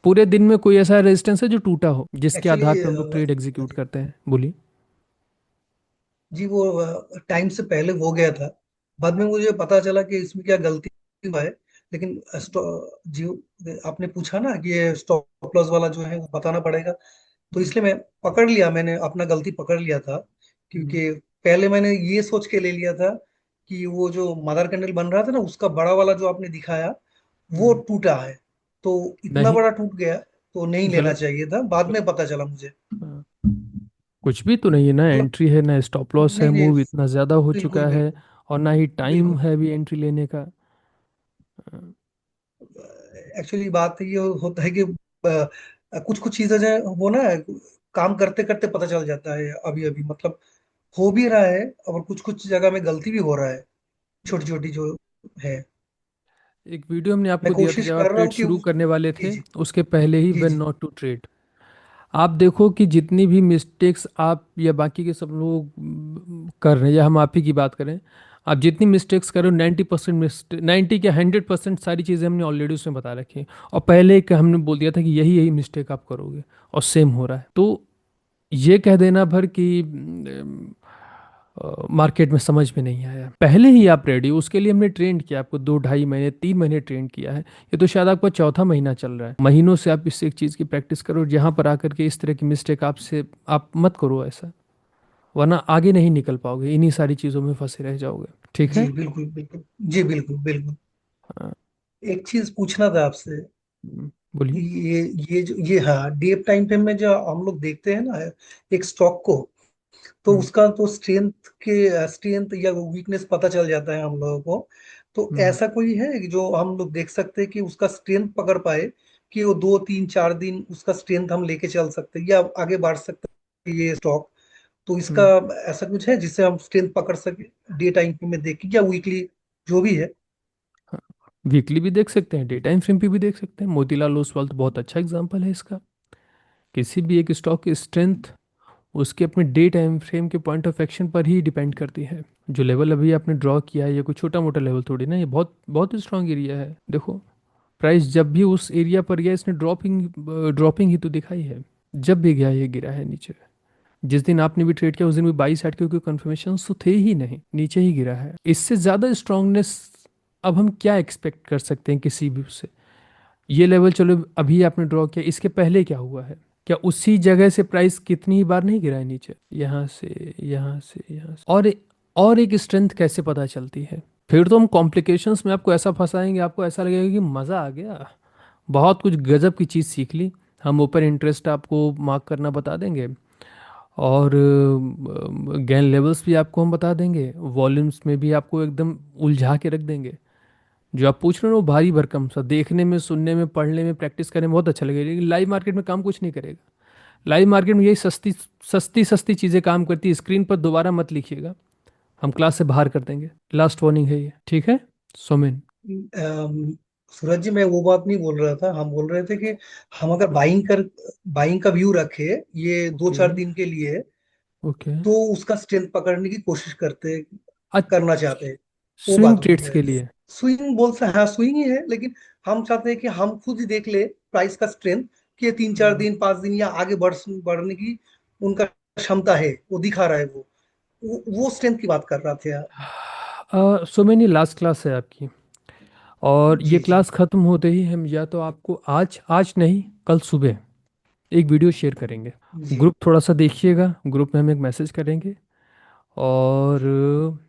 पूरे दिन में कोई ऐसा रेजिस्टेंस है जो टूटा हो जिसके एक्चुअली आधार पर हम लोग ट्रेड एग्जीक्यूट जी करते हैं? बोलिए। जी, वो टाइम से पहले हो गया था, बाद में मुझे पता चला कि इसमें क्या गलती हुआ है। लेकिन जी, आपने पूछा ना कि ये स्टॉप लॉस वाला जो है वो बताना पड़ेगा, तो हम्म। इसलिए मैं पकड़ लिया, मैंने अपना गलती पकड़ लिया था। हम्म। क्योंकि पहले मैंने ये सोच के ले लिया था कि वो जो मदर कैंडल बन रहा था ना, उसका बड़ा वाला जो आपने दिखाया वो हम्म। टूटा है, तो इतना नहीं, बड़ा टूट गया, तो नहीं लेना गलत। चाहिए था, बाद में पता चला मुझे। हाँ, कुछ भी तो नहीं है ना, मतलब एंट्री है ना स्टॉप लॉस है, नहीं नहीं, मूव इतना ज़्यादा हो बिल्कुल चुका है, बिल्कुल और ना ही टाइम बिल्कुल। है अभी एंट्री लेने का। हाँ, एक्चुअली बात ये होता है कि कुछ कुछ चीजें जो है, वो ना काम करते करते पता चल जाता है, अभी अभी मतलब हो भी रहा है, और कुछ कुछ जगह में गलती भी हो रहा है, छोटी छोटी जो है। एक वीडियो हमने मैं आपको दिया था कोशिश जब आप कर रहा ट्रेड हूँ कि शुरू करने वाले जी थे, जी उसके पहले ही जी व्हेन जी नॉट टू ट्रेड। आप देखो कि जितनी भी मिस्टेक्स आप या बाकी के सब लोग कर रहे हैं, या हम आप ही की बात करें, आप जितनी मिस्टेक्स कर रहे हो, 90% मिस्टेक, 90 क्या 100% सारी चीज़ें हमने ऑलरेडी उसमें बता रखी हैं। और पहले एक हमने बोल दिया था कि यही यही मिस्टेक आप करोगे, और सेम हो रहा है। तो ये कह देना भर कि मार्केट में समझ में नहीं आया, पहले ही आप रेडी हो, उसके लिए हमने ट्रेंड किया आपको, 2 ढाई महीने 3 महीने ट्रेंड किया है, ये तो शायद आपका चौथा महीना चल रहा है। महीनों से आप इस एक चीज़ की प्रैक्टिस करो, यहाँ पर आकर के इस तरह की मिस्टेक आपसे आप मत करो ऐसा, वरना आगे नहीं निकल पाओगे, इन्हीं सारी चीज़ों में फंसे रह जाओगे। ठीक है। जी बिल्कुल बिल्कुल। जी बिल्कुल बिल्कुल। हाँ, एक चीज पूछना था आपसे। बोलिए। ये हाँ, डे टाइम फ्रेम में जो हम लोग देखते हैं ना एक स्टॉक को, तो हम्म। उसका तो स्ट्रेंथ या वीकनेस पता चल जाता है हम लोगों को। तो हम्म। ऐसा कोई है कि जो हम लोग देख सकते हैं कि उसका स्ट्रेंथ पकड़ पाए, कि वो 2 3 4 दिन उसका स्ट्रेंथ हम लेके चल सकते हैं या आगे बढ़ सकते हैं ये स्टॉक। तो इसका हम्म। ऐसा कुछ है जिससे हम स्ट्रेंथ पकड़ सके डे टाइम में देख के, या वीकली, जो भी है। हाँ, वीकली भी देख सकते हैं, डे टाइम फ्रेम पे भी देख सकते हैं, मोतीलाल ओसवाल तो बहुत अच्छा एग्जांपल है इसका। किसी भी एक स्टॉक की स्ट्रेंथ उसके अपने डे टाइम फ्रेम के पॉइंट ऑफ एक्शन पर ही डिपेंड करती है। जो लेवल अभी आपने ड्रॉ किया है ये कोई छोटा मोटा लेवल थोड़ी ना, ये बहुत बहुत स्ट्रांग एरिया है। देखो, प्राइस जब भी उस एरिया पर गया इसने ड्रॉपिंग ड्रॉपिंग ही तो दिखाई है। जब भी गया ये गिरा है नीचे। जिस दिन आपने भी ट्रेड किया उस दिन भी बाई साइड के कोई कन्फर्मेशन तो थे ही नहीं, नीचे ही गिरा है। इससे ज़्यादा स्ट्रांगनेस अब हम क्या एक्सपेक्ट कर सकते हैं किसी भी उससे। ये लेवल चलो अभी आपने ड्रॉ किया, इसके पहले क्या हुआ है? क्या उसी जगह से प्राइस कितनी ही बार नहीं गिरा है नीचे, यहाँ से यहाँ से यहाँ से? और एक स्ट्रेंथ कैसे पता चलती है? फिर तो हम कॉम्प्लिकेशंस में आपको ऐसा फंसाएंगे, आपको ऐसा लगेगा कि मज़ा आ गया, बहुत कुछ गजब की चीज़ सीख ली। हम ओपन इंटरेस्ट आपको मार्क करना बता देंगे, और गेन लेवल्स भी आपको हम बता देंगे, वॉल्यूम्स में भी आपको एकदम उलझा के रख देंगे। जो आप पूछ रहे हो ना, वो भारी भरकम सा देखने में, सुनने में, पढ़ने में, प्रैक्टिस करने में बहुत अच्छा लगेगा, लेकिन लाइव मार्केट में काम कुछ नहीं करेगा। लाइव मार्केट में यही सस्ती सस्ती सस्ती चीज़ें काम करती है। स्क्रीन पर दोबारा मत लिखिएगा, हम क्लास से बाहर कर देंगे। लास्ट वार्निंग है ये, ठीक है सोमेन? अम, सूरज जी, मैं वो बात नहीं बोल रहा था। हम बोल रहे थे कि हम अगर बाइंग का व्यू रखे, ये दो ओके। चार दिन के लिए, ओके। तो उसका स्ट्रेंथ पकड़ने की कोशिश अच्छा, करना चाहते हैं। वो स्विंग बात ट्रेड्स है। के लिए। स्विंग बोल सकते, हाँ स्विंग ही है, लेकिन हम चाहते हैं कि हम खुद ही देख ले प्राइस का स्ट्रेंथ, कि ये 3 4 दिन 5 दिन या आगे बढ़ने की उनका क्षमता है, वो दिखा रहा है। वो स्ट्रेंथ की बात कर रहा थे यार। सोमेन, ये लास्ट क्लास है आपकी, और ये जी जी क्लास ख़त्म होते ही हम या तो आपको आज आज नहीं, कल सुबह एक वीडियो शेयर करेंगे। जी ग्रुप थोड़ा सा देखिएगा, ग्रुप में हम एक मैसेज करेंगे, और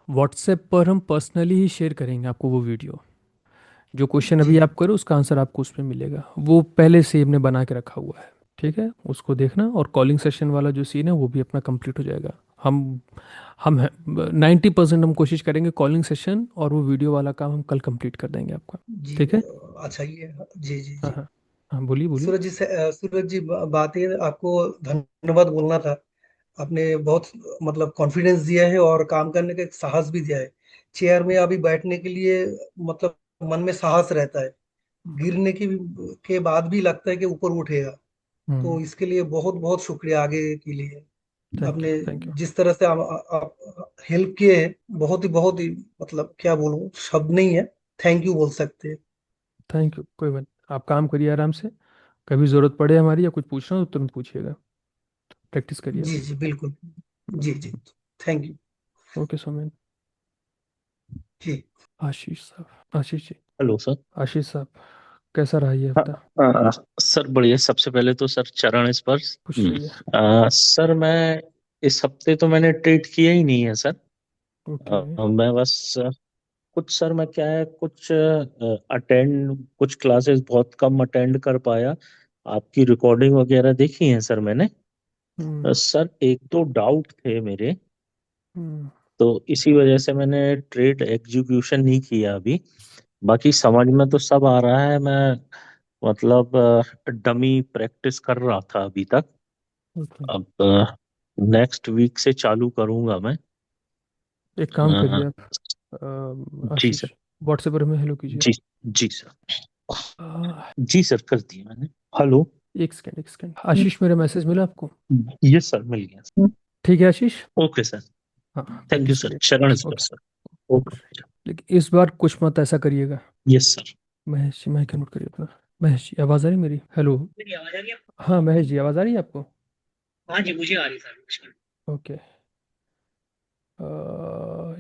व्हाट्सएप पर हम पर्सनली ही शेयर करेंगे आपको वो वीडियो। जो क्वेश्चन जी अभी आप करो उसका आंसर आपको उसमें मिलेगा, वो पहले से ही हमने बना के रखा हुआ है। ठीक है, उसको देखना, और कॉलिंग सेशन वाला जो सीन है वो भी अपना कंप्लीट हो जाएगा। हम 90% हम कोशिश करेंगे कॉलिंग सेशन और वो वीडियो वाला काम हम कल कंप्लीट कर देंगे आपका। जी। ठीक है। अच्छा, ये जी जी हाँ जी। हाँ हाँ, बोलिए बोलिए। सूरज जी, बात ये, आपको धन्यवाद बोलना था। आपने बहुत मतलब कॉन्फिडेंस दिया है और काम करने का एक साहस भी दिया है। चेयर में अभी बैठने के लिए मतलब मन में साहस रहता है, गिरने के बाद भी लगता है कि ऊपर उठेगा। तो इसके लिए बहुत बहुत शुक्रिया आगे के लिए। थैंक यू आपने थैंक यू। जिस तरह से आप हेल्प किए हैं, बहुत ही मतलब क्या बोलूं, शब्द नहीं है। थैंक यू बोल सकते हैं। थैंक यू, कोई बात नहीं। आप काम करिए आराम से, कभी ज़रूरत पड़े हमारी या कुछ पूछना हो तो तुरंत पूछिएगा। प्रैक्टिस करिए आप। जी जी बिल्कुल। जी जी। Thank you. ओके सोमेन। जी। आशीष साहब, आशीष जी। Hello sir. आशीष साहब, कैसा रहा ये हाँ, हफ्ता? सर बढ़िया। सबसे पहले तो सर चरण स्पर्श। खुश रहिए। सर मैं इस हफ्ते तो मैंने ट्रेड किया ही नहीं है सर। ओके। मैं बस कुछ सर मैं क्या है कुछ अटेंड कुछ क्लासेस बहुत कम अटेंड कर पाया। आपकी रिकॉर्डिंग वगैरह देखी है सर मैंने। हम्म। सर एक दो डाउट थे मेरे, हम्म। तो इसी वजह से मैंने ट्रेड एग्जीक्यूशन नहीं किया अभी। बाकी समझ में तो सब आ रहा है। मैं मतलब डमी प्रैक्टिस कर रहा था अभी तक। ओके। अब नेक्स्ट वीक से चालू करूंगा मैं। एक काम अ, करिए आप, जी आशीष, सर। व्हाट्सएप पर हमें हेलो कीजिए। जी जी सर। आ, जी सर, कर दिया मैंने। हेलो। एक सेकंड एक सेकंड, आशीष मेरा मैसेज मिला आपको? यस सर, मिल गया। ठीक है आशीष। Okay sir. हाँ, थैंक यू प्रैक्टिस सर, करिए। शरण ओके। स्पर्श सर। ओके। लेकिन इस बार कुछ मत ऐसा करिएगा। Yes sir. Mahesh ji, mic note करिए अपना। महेश जी, आवाज़ आ रही है मेरी? हेलो। मेरी आवाज आ रही है आपको? हाँ महेश जी, आवाज़ आ रही है आपको? हाँ जी, मुझे आ रही है सर, नमस्कार। ओके।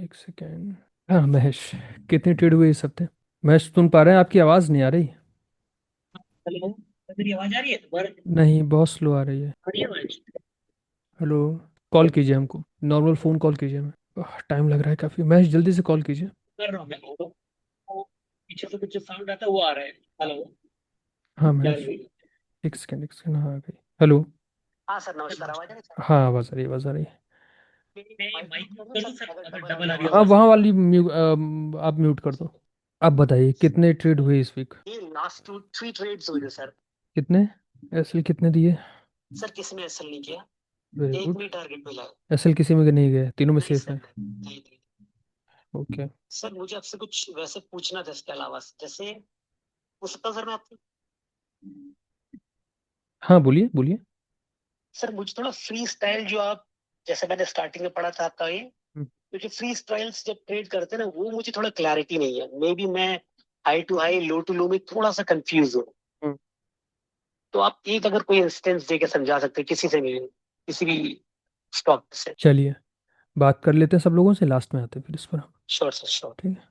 एक सेकेंड। हाँ महेश, कितने ट्रेड हुए इस हफ्ते? महेश सुन पा रहे हैं? आपकी आवाज़ नहीं आ रही। हेलो, मेरी आवाज आ रही है दोबारा? नहीं, बहुत स्लो आ रही है। आ रही है आवाज? हेलो, कॉल कीजिए हमको, नॉर्मल फ़ोन कॉल कीजिए हमें। टाइम लग रहा है काफ़ी। महेश जल्दी से कॉल कीजिए। कर रहा हूँ मैं। वो पीछे से कुछ साउंड आता है वो आ रहा है। हेलो, हाँ क्या महेश, रही? एक सेकेंड, हाँ आ गई। हेलो। हाँ सर, नमस्कार। आवाज आ रही है? हाँ आवाज़ आ रही है, आवाज़ आ रही है। मैं माइक म्यूट कर दूं सर अगर डबल आ रही है हाँ आवाज? वहाँ वाली आप म्यूट कर दो। आप बताइए कितने ट्रेड हुए इस वीक? ये लास्ट 3 ट्रेड्स हुए थे सर। कितने? एसएल कितने दिए? सर किसी में एसएल नहीं किया, वेरी एक गुड। में टारगेट मिला है। एसएल किसी में नहीं गए, तीनों में नहीं सेफ सर, है। नहीं नहीं। ओके। सर मुझे आपसे कुछ वैसे पूछना था इसके अलावा, जैसे पूछ सकता हूं सर मैं आपसे? हाँ बोलिए बोलिए। सर मुझे थोड़ा फ्री स्टाइल जो आप, जैसे मैंने स्टार्टिंग में पढ़ा था आपका ये, हम्म, तो जो फ्री स्टाइल्स जब ट्रेड करते हैं ना, वो मुझे थोड़ा क्लैरिटी नहीं है। मे बी मैं high to high low to low में थोड़ा सा कंफ्यूज हूँ। हम्म। तो आप एक अगर कोई इंस्टेंस दे के समझा सकते हैं किसी से भी, किसी भी स्टॉक से? चलिए बात कर लेते हैं सब लोगों से, लास्ट में आते हैं फिर इस पर हम। Sure sir, sure. ठीक है,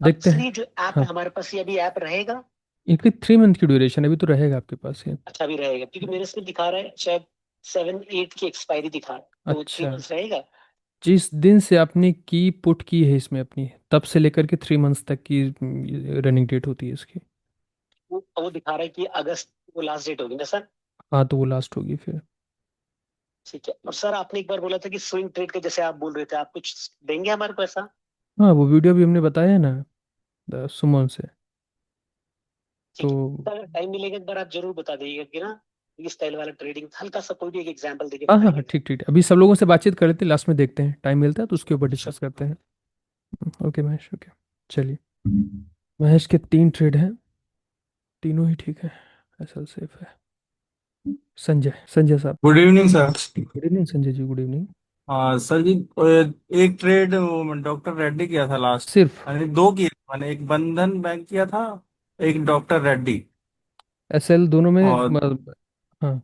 अब देखते सर हैं। ये जो ऐप हाँ, है हमारे पास, ये अभी ऐप रहेगा? इनकी 3 मंथ की ड्यूरेशन अभी तो रहेगा आपके पास ये। अच्छा, अभी रहेगा क्योंकि मेरे इसमें दिखा रहा है शायद 7-8 की एक्सपायरी दिखा रहा है, तो 3 अच्छा, मंथ्स रहेगा? जिस दिन से आपने की पुट की है इसमें अपनी, तब से लेकर के 3 मंथ्स तक की रनिंग डेट होती है इसकी। वो दिखा रहा है कि अगस्त वो लास्ट डेट होगी ना सर? हाँ तो वो लास्ट होगी फिर। ठीक है। और सर आपने एक बार बोला था कि स्विंग ट्रेड के जैसे आप बोल रहे थे, आप कुछ देंगे हमारे को ऐसा? हाँ वो वीडियो भी हमने बताया है ना, सुमन से। तो ठीक है, तो अगर टाइम मिलेगा एक बार आप जरूर बता दीजिएगा कि ना, ये स्टाइल वाला ट्रेडिंग हल्का सा कोई भी एक एग्जांपल देके हाँ हाँ हाँ, बताइए। ठीक ठीक, अभी सब लोगों से बातचीत कर लेते हैं, लास्ट में देखते हैं टाइम मिलता है तो उसके ऊपर डिस्कस करते हैं। Okay Mahesh, okay. चलिए, महेश के 3 ट्रेड हैं, तीनों ही ठीक है, ऐसा सेफ है। संजय, संजय साहब। Good evening sir. Good evening Sanjay ji, good evening. हाँ सर जी, एक ट्रेड डॉक्टर रेड्डी किया था लास्ट। सिर्फ मैंने दो किए, मैंने एक बंधन बैंक किया था, एक डॉक्टर रेड्डी। एसएल दोनों में और हाँ,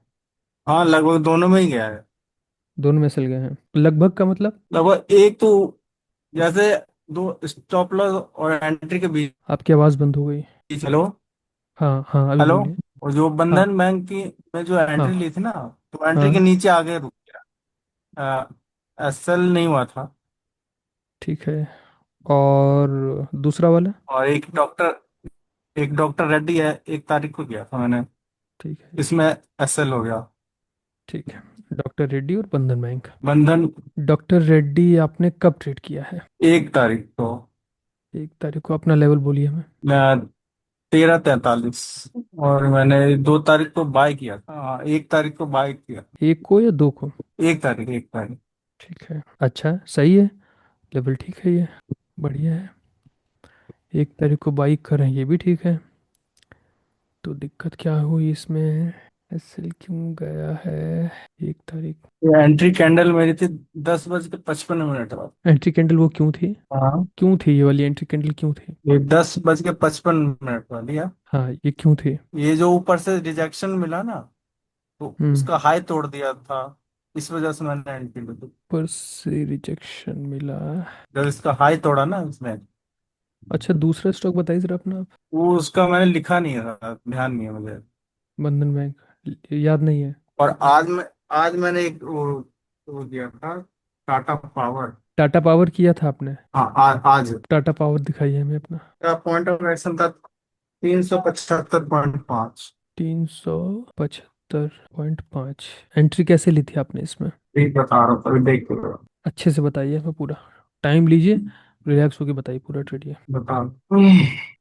हाँ, लगभग दोनों में ही गया है। दोनों में एसएल गए हैं लगभग का मतलब? लगभग एक तो जैसे दो स्टॉप लॉस और एंट्री के बीच। आपकी आवाज़ बंद हो गई। हेलो। हाँ हाँ, अभी हेलो। बोलिए। और जो हाँ बंधन बैंक की में जो एंट्री हाँ ली थी ना, तो एंट्री के हाँ, नीचे आगे रुक गया, एसएल नहीं हुआ था। ठीक है। और दूसरा वाला? और एक डॉक्टर रेड्डी है, 1 तारीख को किया था मैंने, ठीक है, इसमें एसएल हो गया। ठीक है। डॉक्टर रेड्डी और बंधन बैंक। बंधन डॉक्टर रेड्डी आपने कब ट्रेड किया है? 1 तारीख को, 1 तारीख को। अपना लेवल बोलिए हमें। मैं 13:43। और मैंने 2 तारीख को बाय किया था, हाँ 1 तारीख को बाय किया। एक को या दो को? 1 तारीख। ठीक है, अच्छा सही है, लेवल ठीक है ये, बढ़िया है। 1 तारीख को बाइक कर रहे हैं, ये भी ठीक है। तो दिक्कत क्या हुई इसमें? एसएल क्यों गया है 1 तारीख? ये एंट्री कैंडल मेरी थी 10:55 बाद। एंट्री कैंडल वो क्यों थी? हाँ, क्यों थी ये वाली एंट्री कैंडल, क्यों थी? ये 10:55 वाली है। हाँ ये क्यों थी? ये जो ऊपर से रिजेक्शन मिला ना, तो हम्म, उसका हाई तोड़ दिया था, इस वजह से मैंने एंट्री ली थी। ऊपर से रिजेक्शन मिला। जब इसका हाई तोड़ा ना इसमें, अच्छा दूसरा स्टॉक बताइए जरा अपना आप। वो उसका मैंने लिखा नहीं था, ध्यान नहीं है मुझे। बंधन बैंक याद नहीं है? और आज मैंने एक वो दिया था, टाटा पावर। टाटा पावर किया था आपने? हाँ, आज टाटा पावर दिखाइए हमें अपना। का पॉइंट ऑफ एक्शन था 375.5। 375.5। एंट्री कैसे ली थी आपने इसमें? ठीक बता रहा हूँ, अभी देख के अच्छे से बताइए हमें पूरा, टाइम लीजिए, रिलैक्स होके बताइए पूरा ट्रेड ये। बता।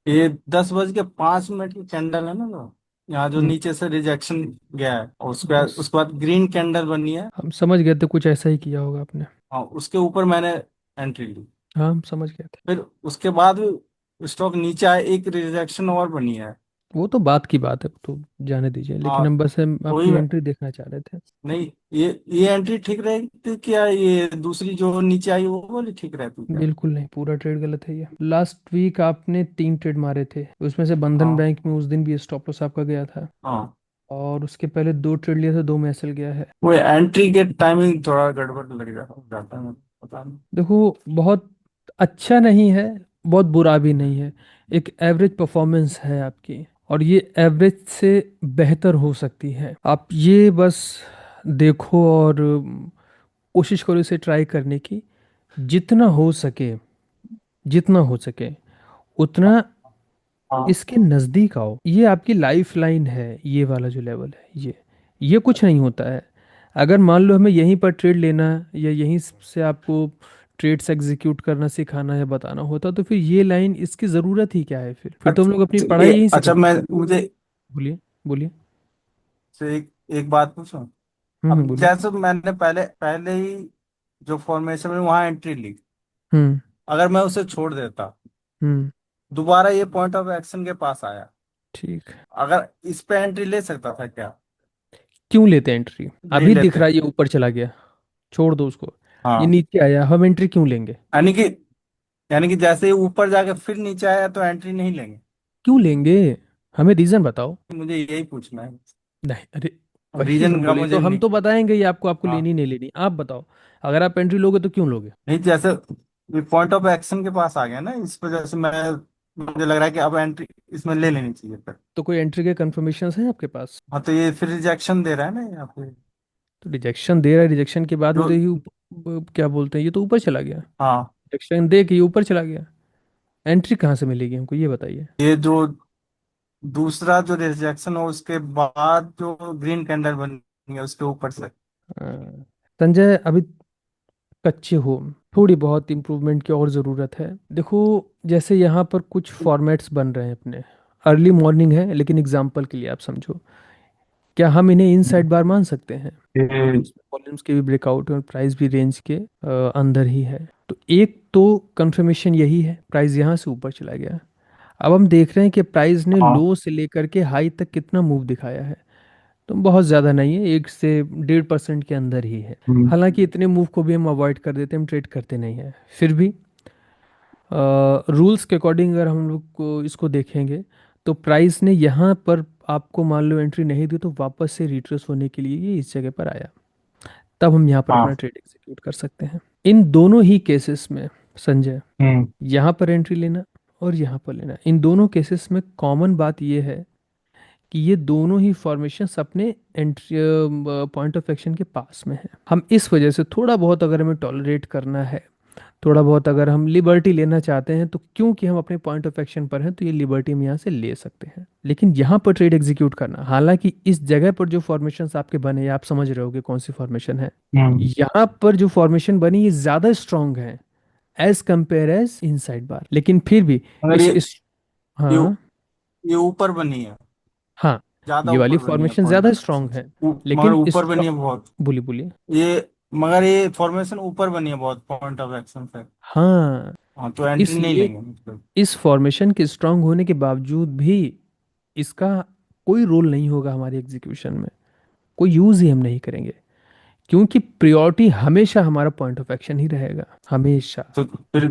ये 10:05 की कैंडल है ना, जो यहाँ जो हम्म, नीचे से रिजेक्शन गया है, और बस उसके बाद ग्रीन कैंडल बनी है। हम समझ गए थे, कुछ ऐसा ही किया होगा आपने। हाँ, उसके ऊपर मैंने एंट्री ली। हाँ हम समझ गए थे। फिर उसके बाद स्टॉक नीचे आया, एक रिजेक्शन और बनी है। वो तो बात की बात है, तो जाने दीजिए, लेकिन हाँ, हम वही आपकी एंट्री देखना चाह रहे थे। नहीं, ये एंट्री ठीक रहेगी क्या? ये दूसरी जो नीचे आई वो वाली ठीक रहती क्या? बिल्कुल नहीं, पूरा ट्रेड गलत है ये। लास्ट वीक आपने 3 ट्रेड मारे थे, उसमें से बंधन हाँ बैंक में उस दिन भी स्टॉप लॉस आपका गया था। हाँ और उसके पहले 2 ट्रेड लिया था, 2 में एसएल गया है। वो एंट्री के टाइमिंग थोड़ा गड़बड़ लग जाता है मुझे, पता नहीं। देखो, बहुत अच्छा नहीं है, बहुत बुरा भी नहीं है, एक एवरेज परफॉर्मेंस है आपकी, और ये एवरेज से बेहतर हो सकती है। आप ये बस देखो और कोशिश करो इसे ट्राई करने की, जितना हो सके, जितना हो सके उतना हाँ इसके नज़दीक आओ। ये आपकी लाइफ लाइन है, ये वाला जो लेवल है, ये कुछ नहीं होता है। अगर मान लो हमें यहीं पर ट्रेड लेना है, या यहीं से आपको ट्रेड्स एग्जीक्यूट करना सिखाना या बताना होता, तो फिर ये लाइन, इसकी ज़रूरत ही क्या है? फिर तो हम लोग अपनी अच्छा पढ़ाई यहीं से अच्छा, करते। मैं मुझे बोलिए, बोलिए। से एक बात पूछूं। अब बोलिए। जैसे मैंने पहले पहले ही जो फॉर्मेशन में वहां एंट्री ली, हम्म। अगर मैं उसे छोड़ देता, हम्म। दोबारा ये पॉइंट ऑफ एक्शन के पास आया, ठीक। अगर इस पे एंट्री ले सकता था क्या? क्यों लेते एंट्री? ले अभी दिख लेते। रहा है ये ऊपर चला गया, छोड़ दो उसको। ये हाँ, नीचे आया, हम एंट्री क्यों लेंगे? यानी कि जैसे ही ऊपर जाके फिर नीचे आया तो एंट्री नहीं लेंगे? क्यों लेंगे? हमें रीज़न बताओ। मुझे यही पूछना है। नहीं, अरे, अब वही रीजन हम का बोले तो मुझे हम नहीं। तो बताएंगे ही आपको, आपको हाँ, लेनी नहीं लेनी, आप बताओ। अगर आप एंट्री लोगे तो क्यों लोगे? नहीं जैसे पॉइंट ऑफ एक्शन के पास आ गया ना, इस वजह से मैं मुझे लग रहा है कि अब एंट्री इसमें ले लेनी चाहिए फिर। तो कोई एंट्री के कंफर्मेशन है आपके पास? हाँ, तो ये फिर रिजेक्शन दे रहा है ना यहाँ पे। तो रिजेक्शन दे रहा है, रिजेक्शन के बाद में जो तो ये क्या बोलते हैं, ये तो ऊपर चला गया। हाँ, रिजेक्शन दे के ये ऊपर चला गया, एंट्री कहाँ से मिलेगी हमको, ये बताइए। ये जो दूसरा जो रिजेक्शन हो उसके बाद जो ग्रीन कैंडल बनी है उसके ऊपर से। हाँ, संजय, अभी कच्चे हो, थोड़ी बहुत इम्प्रूवमेंट की और ज़रूरत है। देखो, जैसे यहाँ पर कुछ फॉर्मेट्स बन रहे हैं अपने, अर्ली मॉर्निंग है, लेकिन एग्जांपल के लिए आप समझो, क्या हम इन्हें इनसाइड बार मान सकते हैं? ये वॉल्यूम्स के भी ब्रेकआउट है और प्राइस भी रेंज के अंदर ही है। तो एक तो कंफर्मेशन यही है, प्राइस यहाँ से ऊपर चला गया। अब हम देख रहे हैं कि प्राइस ने हाँ। लो से लेकर के हाई तक कितना मूव दिखाया है। तो बहुत ज़्यादा नहीं है, 1 से 1.5% के अंदर ही है। हम्म। हालांकि इतने मूव को भी हम अवॉइड कर देते हैं, हम ट्रेड करते नहीं हैं। फिर भी रूल्स के अकॉर्डिंग अगर हम लोग को इसको देखेंगे, तो प्राइस ने यहाँ पर आपको मान लो एंट्री नहीं दी, तो वापस से रिट्रेस होने के लिए ये इस जगह पर आया, तब हम यहाँ पर अपना हाँ। ट्रेड एग्जीक्यूट कर सकते हैं। इन दोनों ही केसेस में संजय, हम्म। यहाँ पर एंट्री लेना और यहाँ पर लेना, इन दोनों केसेस में कॉमन बात ये है कि ये दोनों ही फॉर्मेशंस अपने एंट्री पॉइंट ऑफ एक्शन के पास में है। हम इस वजह से थोड़ा बहुत अगर हमें टॉलरेट करना है, थोड़ा बहुत अगर हम लिबर्टी लेना चाहते हैं, तो क्योंकि हम अपने पॉइंट ऑफ एक्शन पर हैं, तो ये लिबर्टी हम यहाँ से ले सकते हैं। लेकिन यहाँ पर ट्रेड एग्जीक्यूट करना, हालांकि इस जगह पर जो फॉर्मेशंस आपके बने, आप समझ रहे होगे कौन सी फॉर्मेशन है। हम्म। यहाँ पर जो फॉर्मेशन बनी ये ज़्यादा स्ट्रांग है एज कंपेयर एज इनसाइड बार, लेकिन फिर भी मगर इस ये हाँ, ये ऊपर बनी है, हाँ, ज्यादा ये वाली ऊपर बनी है फॉर्मेशन पॉइंट ज़्यादा ऑफ एक्शन स्ट्रांग है, से। मगर लेकिन ऊपर बनी है स्ट्रांग। बहुत। बोलिए, बोलिए। ये मगर ये फॉर्मेशन ऊपर बनी है बहुत पॉइंट ऑफ एक्शन से। हाँ, हाँ, तो तो एंट्री नहीं इसलिए लेंगे मतलब। इस फॉर्मेशन के स्ट्रांग होने के बावजूद भी इसका कोई रोल नहीं होगा हमारे एग्जीक्यूशन में, कोई यूज़ ही हम नहीं करेंगे, क्योंकि प्रायोरिटी हमेशा हमारा पॉइंट ऑफ एक्शन ही रहेगा, हमेशा। तो फिर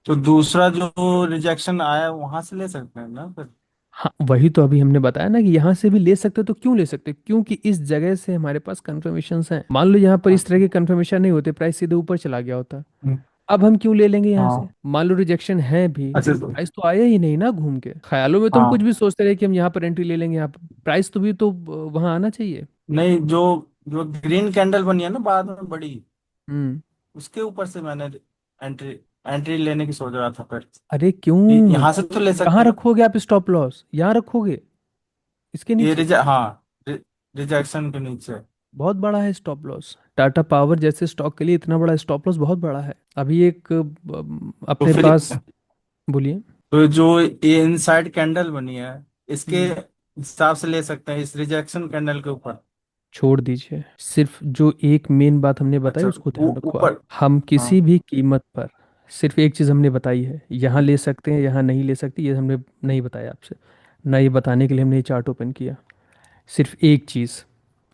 तो दूसरा जो रिजेक्शन आया वहां से ले सकते हैं ना फिर? हाँ, वही तो अभी हमने बताया ना कि यहाँ से भी ले सकते, तो क्यों ले सकते? क्योंकि इस जगह से हमारे पास कंफर्मेशंस हैं। मान लो यहाँ पर इस तरह अच्छा। के कंफर्मेशन नहीं होते, प्राइस सीधे ऊपर चला गया होता, हम्म। अब हम क्यों ले लेंगे यहाँ से? हाँ। मान लो रिजेक्शन है भी, अच्छा लेकिन तो प्राइस तो आया ही नहीं ना घूम के। ख्यालों में तो हम कुछ हाँ, भी सोचते रहे कि हम यहाँ पर एंट्री ले लेंगे, यहाँ पर प्राइस तो भी तो वहाँ आना चाहिए। नहीं जो जो ग्रीन कैंडल बनी है ना बाद में बड़ी, हम्म। उसके ऊपर से मैंने एंट्री एंट्री लेने की सोच रहा था फिर। अरे क्यों? यहाँ से तो ले कहाँ सकते हैं। रखोगे आप स्टॉप लॉस? यहाँ रखोगे, इसके ये नीचे। हाँ, रिजेक्शन के नीचे। बहुत बड़ा है स्टॉप लॉस, टाटा पावर जैसे स्टॉक के लिए इतना बड़ा स्टॉप लॉस बहुत बड़ा है। अभी एक तो अपने फिर पास, बोलिए। तो जो ये इनसाइड कैंडल बनी है इसके हम्म। हिसाब से ले सकते हैं इस रिजेक्शन कैंडल के ऊपर। छोड़ दीजिए, सिर्फ जो एक मेन बात हमने बताई अच्छा, उसको ध्यान रखो आप। ऊपर। हम हाँ। किसी भी कीमत पर सिर्फ एक चीज़ हमने बताई है, यहाँ ले सकते हैं, यहाँ नहीं ले सकते, ये हमने नहीं बताया आपसे, ना ये बताने के लिए हमने ये चार्ट ओपन किया। सिर्फ एक चीज़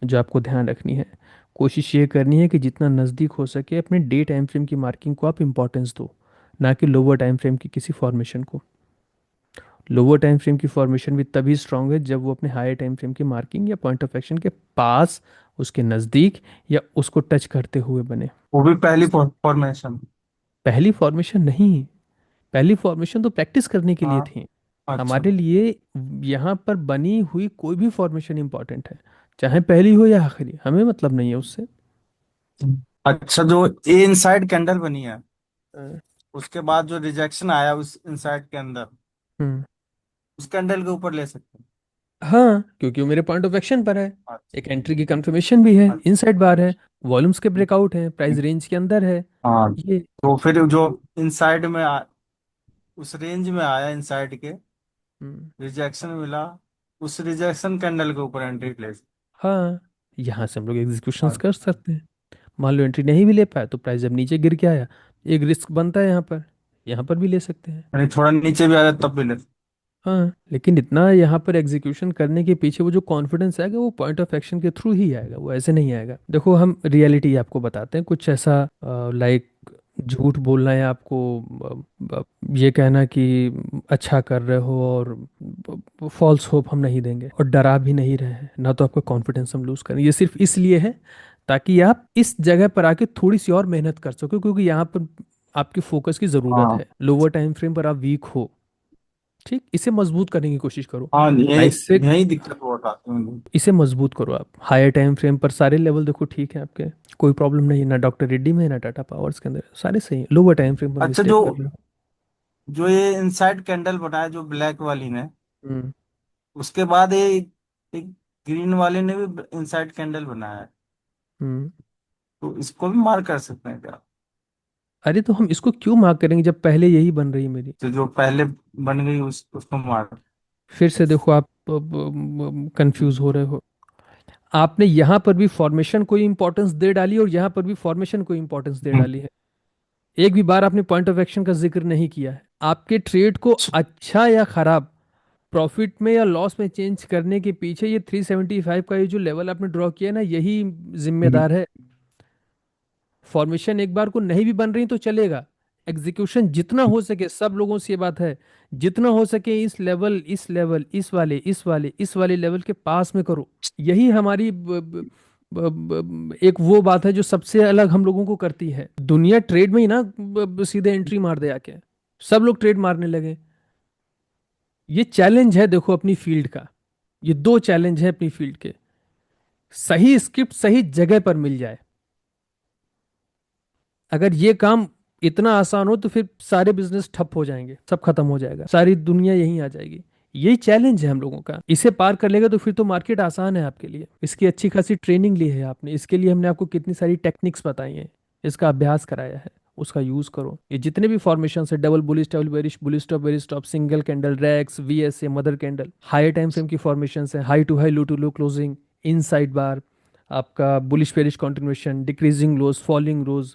जो आपको ध्यान रखनी है, कोशिश ये करनी है कि जितना नज़दीक हो सके अपने डे टाइम फ्रेम की मार्किंग को आप इम्पोर्टेंस दो, ना कि लोअर टाइम फ्रेम की किसी फॉर्मेशन को। लोअर टाइम फ्रेम की फॉर्मेशन भी तभी स्ट्रांग है जब वो अपने हायर टाइम फ्रेम की मार्किंग या पॉइंट ऑफ एक्शन के पास, उसके नज़दीक या उसको टच करते हुए बने। वो भी पहली फॉर्मेशन। पहली फॉर्मेशन नहीं, पहली फॉर्मेशन तो प्रैक्टिस करने के लिए हाँ। थी। अच्छा। हमारे लिए यहाँ पर बनी हुई कोई भी फॉर्मेशन इंपॉर्टेंट है, चाहे पहली हो या आखिरी, हमें मतलब नहीं है उससे। अच्छा, जो ए इनसाइड कैंडल बनी है, हाँ। उसके बाद जो रिजेक्शन आया उस इनसाइड के अंदर, हम्म। उस कैंडल के ऊपर ले सकते हैं। हाँ, क्योंकि वो मेरे पॉइंट ऑफ एक्शन पर है। अच्छा। एक एंट्री की कंफर्मेशन भी है, अच्छा। इनसाइड बार है, वॉल्यूम्स के ब्रेकआउट है, प्राइस रेंज के अंदर है। हाँ, ये तो फिर जो इनसाइड में उस रेंज में आया इनसाइड के, हम्म, रिजेक्शन मिला, उस रिजेक्शन कैंडल के ऊपर एंट्री ले सकते हाँ, यहाँ से हम लोग एग्जीक्यूशंस हैं। कर सकते हैं। मान लो एंट्री नहीं भी ले पाया तो प्राइस जब नीचे गिर के आया, एक रिस्क बनता है यहाँ पर, यहाँ पर भी ले सकते हैं। यानी थोड़ा नीचे भी आ जाए तब भी ले सकते हाँ, लेकिन इतना यहाँ पर एग्जीक्यूशन करने के पीछे वो जो कॉन्फिडेंस आएगा वो पॉइंट ऑफ एक्शन के थ्रू ही आएगा, वो ऐसे नहीं आएगा। देखो हम रियलिटी आपको बताते हैं, कुछ ऐसा लाइक झूठ बोलना है आपको, ये कहना कि अच्छा कर रहे हो, और फॉल्स होप हम नहीं देंगे, और डरा भी नहीं रहे हैं ना, तो आपका कॉन्फिडेंस हम लूज करें। ये सिर्फ इसलिए है ताकि आप इस जगह पर आके थोड़ी सी और मेहनत कर सको, क्योंकि यहाँ पर आपकी फोकस की ज़रूरत हाँ। है। लोअर टाइम फ्रेम पर आप वीक हो, ठीक, इसे मजबूत करने की कोशिश करो। हाँ, यही प्राइस से यही दिक्कत वो उठाते हैं। इसे मजबूत करो आप। हायर टाइम फ्रेम पर सारे लेवल देखो ठीक है आपके, कोई प्रॉब्लम नहीं है, ना डॉक्टर रेड्डी में ना टाटा पावर्स के अंदर, सारे सही हैं। लोअर टाइम फ्रेम पर अच्छा, मिस्टेक कर रहे हो। जो ये इनसाइड कैंडल बनाया जो ब्लैक वाली ने, हम्म। उसके बाद ये एक ग्रीन वाले ने भी इनसाइड कैंडल बनाया है, हम्म। तो इसको भी मार कर सकते हैं क्या? अरे तो हम इसको क्यों मार्क करेंगे जब पहले यही बन रही है मेरी। तो जो पहले बन गई उसको मार। फिर से देखो आप कंफ्यूज हो रहे हो। आपने यहाँ पर भी फॉर्मेशन को इंपॉर्टेंस दे डाली और यहाँ पर भी फॉर्मेशन को इंपॉर्टेंस दे डाली है। एक भी बार आपने पॉइंट ऑफ एक्शन का जिक्र नहीं किया है। आपके ट्रेड को अच्छा या खराब, प्रॉफिट में या लॉस में चेंज करने के पीछे ये 375 का ये जो लेवल आपने ड्रॉ किया है ना, यही जिम्मेदार है। फॉर्मेशन एक बार को नहीं भी बन रही तो चलेगा, एग्जीक्यूशन जितना हो सके, सब लोगों से ये बात है, जितना हो सके इस लेवल इस वाले लेवल के पास में करो। यही हमारी एक वो बात है जो सबसे अलग हम लोगों को करती है। दुनिया ट्रेड में ही ना सीधे एंट्री मार दे आके, सब लोग ट्रेड मारने लगे। ये चैलेंज है देखो अपनी फील्ड का, ये दो चैलेंज है अपनी फील्ड के। सही स्क्रिप्ट सही जगह पर मिल जाए, अगर ये काम इतना आसान हो तो फिर सारे बिजनेस ठप हो जाएंगे, सब खत्म हो जाएगा, सारी दुनिया यहीं आ जाएगी। यही चैलेंज है हम लोगों का। इसे पार कर लेगा तो फिर तो मार्केट आसान है आपके लिए। इसकी अच्छी खासी ट्रेनिंग ली है आपने, इसके लिए हमने आपको कितनी सारी टेक्निक्स बताई हैं, इसका अभ्यास कराया है, उसका यूज करो। ये जितने भी फॉर्मेशन है, double bullish, double bearish, bullish top, bearish top, single candle, रैक्स, VSA, mother candle, high time frame की फॉर्मेशन है, high to high, low to low closing, inside bar, आपका bullish bearish continuation, decreasing lows, falling rose,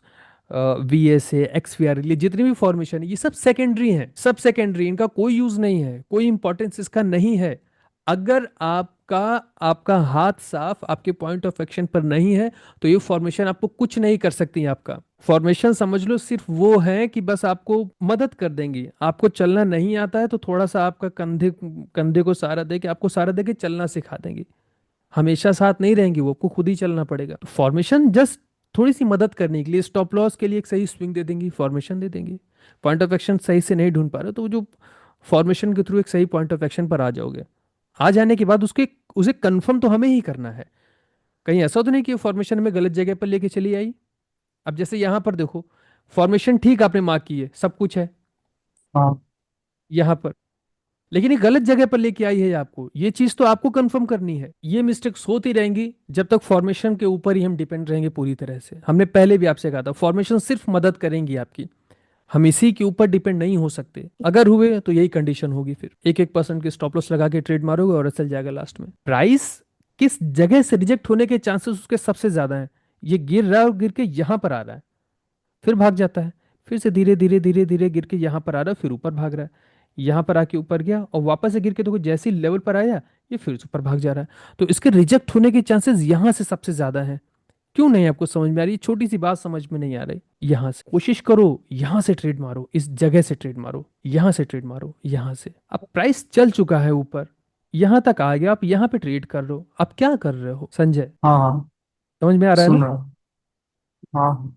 VSA, XVR, ये जितने भी formation है ये सब सेकेंडरी हैं, सब सेकेंडरी, इनका कोई यूज नहीं है, कोई इंपॉर्टेंस इसका नहीं है। अगर आपका आपका हाथ साफ आपके पॉइंट ऑफ एक्शन पर नहीं है तो ये फॉर्मेशन आपको कुछ नहीं कर सकती। आपका फॉर्मेशन समझ लो सिर्फ वो है कि बस आपको मदद कर देंगी। आपको चलना नहीं आता है तो थोड़ा सा आपका कंधे कंधे को सहारा दे के, आपको सहारा दे के चलना सिखा देंगी। हमेशा साथ नहीं रहेंगी वो, आपको खुद ही चलना पड़ेगा। फॉर्मेशन जस्ट थोड़ी सी मदद करने के लिए, स्टॉप लॉस के लिए एक सही स्विंग दे देंगी, फॉर्मेशन दे देंगी। पॉइंट ऑफ एक्शन सही से नहीं ढूंढ पा रहे हो तो वो जो फॉर्मेशन के थ्रू एक सही पॉइंट ऑफ एक्शन पर आ जाओगे। आ जाने के बाद उसके उसे कंफर्म तो हमें ही करना है। कहीं ऐसा तो नहीं कि फॉर्मेशन में गलत जगह पर लेके चली आई। अब जैसे यहां पर देखो, फॉर्मेशन ठीक आपने मार्क की है, सब कुछ है हाँ। यहां पर, लेकिन ये गलत जगह पर लेके आई है आपको। ये चीज तो आपको कंफर्म करनी है। ये मिस्टेक्स होती रहेंगी जब तक फॉर्मेशन के ऊपर ही हम डिपेंड रहेंगे पूरी तरह से। हमने पहले भी आपसे कहा था फॉर्मेशन सिर्फ मदद करेंगी आपकी, हम इसी के ऊपर डिपेंड नहीं हो सकते। अगर हुए तो यही कंडीशन होगी, फिर 1-1% के स्टॉप लॉस लगा के ट्रेड मारोगे और चल जाएगा लास्ट में। प्राइस किस जगह से रिजेक्ट होने के चांसेस उसके सबसे ज्यादा हैं, ये गिर रहा है और गिर के यहां पर आ रहा है, फिर भाग जाता है, फिर से धीरे धीरे धीरे धीरे गिर के यहाँ पर आ रहा है, फिर ऊपर भाग रहा है, यहाँ पर आके ऊपर गया और वापस से गिर के देखो जैसे ही लेवल पर आया ये फिर से ऊपर भाग जा रहा है। तो इसके रिजेक्ट होने के चांसेस यहाँ से सबसे ज्यादा हैं, क्यों नहीं आपको समझ में आ रही? छोटी सी बात समझ में नहीं आ रही? यहाँ से कोशिश करो, यहाँ से ट्रेड मारो, इस जगह से ट्रेड मारो, यहाँ से ट्रेड मारो, यहाँ से। अब प्राइस चल चुका है ऊपर, यहाँ तक आ गया, आप यहाँ पे ट्रेड कर रहे हो। आप क्या कर रहे हो संजय? हाँ हाँ, समझ में आ रहा है सुन ना? रहा हूँ। हाँ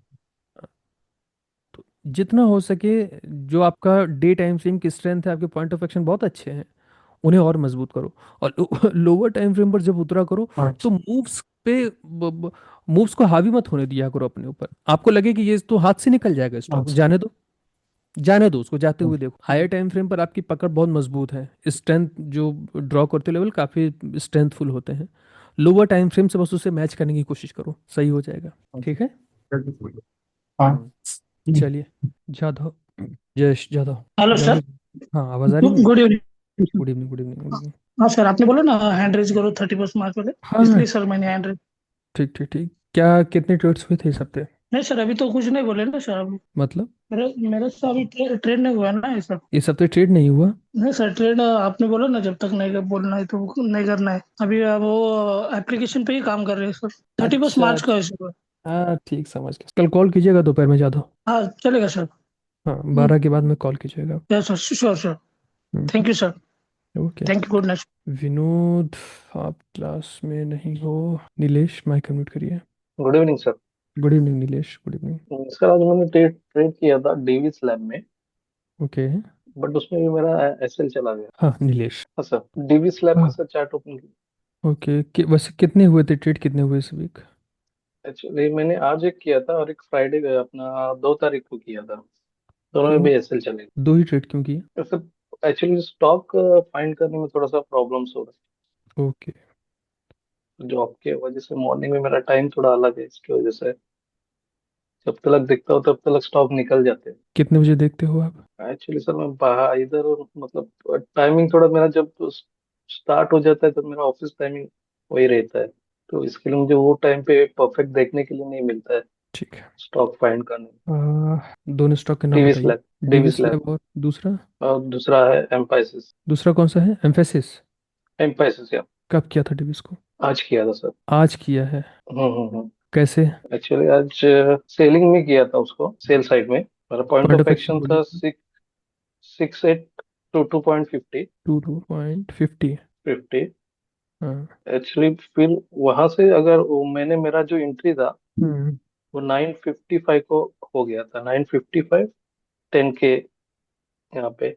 तो जितना हो सके, जो आपका डे टाइम फ्रेम की स्ट्रेंथ है, आपके पॉइंट ऑफ एक्शन बहुत अच्छे हैं, उन्हें और मजबूत करो। और लोअर टाइम फ्रेम पर जब उतरा करो, तो अच्छा मूव्स पे मूव्स को हावी मत होने दिया करो अपने ऊपर। आपको लगे कि ये तो हाथ से निकल जाएगा स्टॉक, अच्छा। जाने दो, जाने दो उसको, जाते हुए देखो। हायर टाइम फ्रेम पर आपकी पकड़ बहुत मजबूत है, स्ट्रेंथ जो ड्रॉ करते लेवल काफी स्ट्रेंथफुल होते हैं। लोअर टाइम फ्रेम से बस उसे मैच करने की कोशिश करो, सही हो जाएगा। ठीक है। हाँ। हम्म, चलिए। जाधव, जयेश जाधव, हेलो जाने सर। दो। हाँ, आवाज आ रही है मेरी? Good evening. Good evening, good evening, good evening. हाँ सर, आपने बोला ना हैंड रेज करो 30% मार्क वाले, हाँ हाँ, इसलिए सर मैंने हैंड रेज। ठीक ठीक ठीक। क्या कितने ट्रेड्स हुए थे इस हफ्ते? नहीं सर, अभी तो कुछ नहीं बोले ना सर अभी। मतलब मेरे मेरे से अभी ट्रेड नहीं हुआ ना ये सर। इस हफ्ते ट्रेड नहीं हुआ? नहीं सर, ट्रेड आपने बोला ना जब तक नहीं बोलना है तो नहीं करना है। अभी वो एप्लीकेशन पे ही काम कर रहे हैं सर। 31 अच्छा मार्च का अच्छा। है सर। हाँ ठीक, समझ गया। कल कॉल कीजिएगा दोपहर में जादव। हाँ चलेगा सर। हाँ, 12 के बाद में कॉल कीजिएगा। Yes sir, sure sir. Thank you sir. Okay. Thank you, good night. Vinod, आप क्लास में नहीं हो। नीलेश, माइक म्यूट करिए। Good evening sir. Good evening Nilesh, good evening. Sir आज मैंने ट्रेड ट्रेड किया था डेविस लैब में, ओके। बट उसमें भी मेरा एसएल चला गया। हाँ नीलेश। हाँ सर, डेविस लैब का हाँ सर चार्ट ओपन किया। ओके, वैसे कितने हुए थे ट्रेड, कितने हुए इस वीक? एक्चुअली मैंने आज एक किया था और एक फ्राइडे अपना 2 तारीख को किया था। दोनों में क्यों भी एसएल चले दो ही ट्रेड क्यों किए? गए। सर एक्चुअली स्टॉक फाइंड करने में थोड़ा सा प्रॉब्लम्स हो रहा ओके। है जॉब के वजह से। मॉर्निंग में मेरा टाइम थोड़ा अलग है, इसकी वजह से जब तक दिखता हो तब तक स्टॉक निकल जाते हैं। कितने बजे देखते हो आप? एक्चुअली सर मैं बाहर इधर, मतलब टाइमिंग थोड़ा मेरा जब स्टार्ट हो जाता है तो मेरा ऑफिस टाइमिंग वही रहता है, तो इसके लिए मुझे वो टाइम पे परफेक्ट देखने के लिए नहीं मिलता है ठीक है। स्टॉक फाइंड करने में। दोनों स्टॉक के नाम डेविस बताइए। Lab. Divi's Divi's lab lab और दूसरा? और दूसरा है एम्फासिस। दूसरा कौन सा है? एम्फेसिस? एम्फासिस या कब किया था डिविस को? आज किया था सर। आज किया है? हम्म। कैसे? एक्चुअली आज सेलिंग में किया था उसको, सेल साइड में। मेरा point point of of action action था बोलिए। 6.8 टू 2.50 2.50। 50। हाँ। एक्चुअली फिर वहां से अगर मैंने मेरा जो एंट्री था हम्म। वो 955 को हो गया था। 955 10 के यहाँ पे।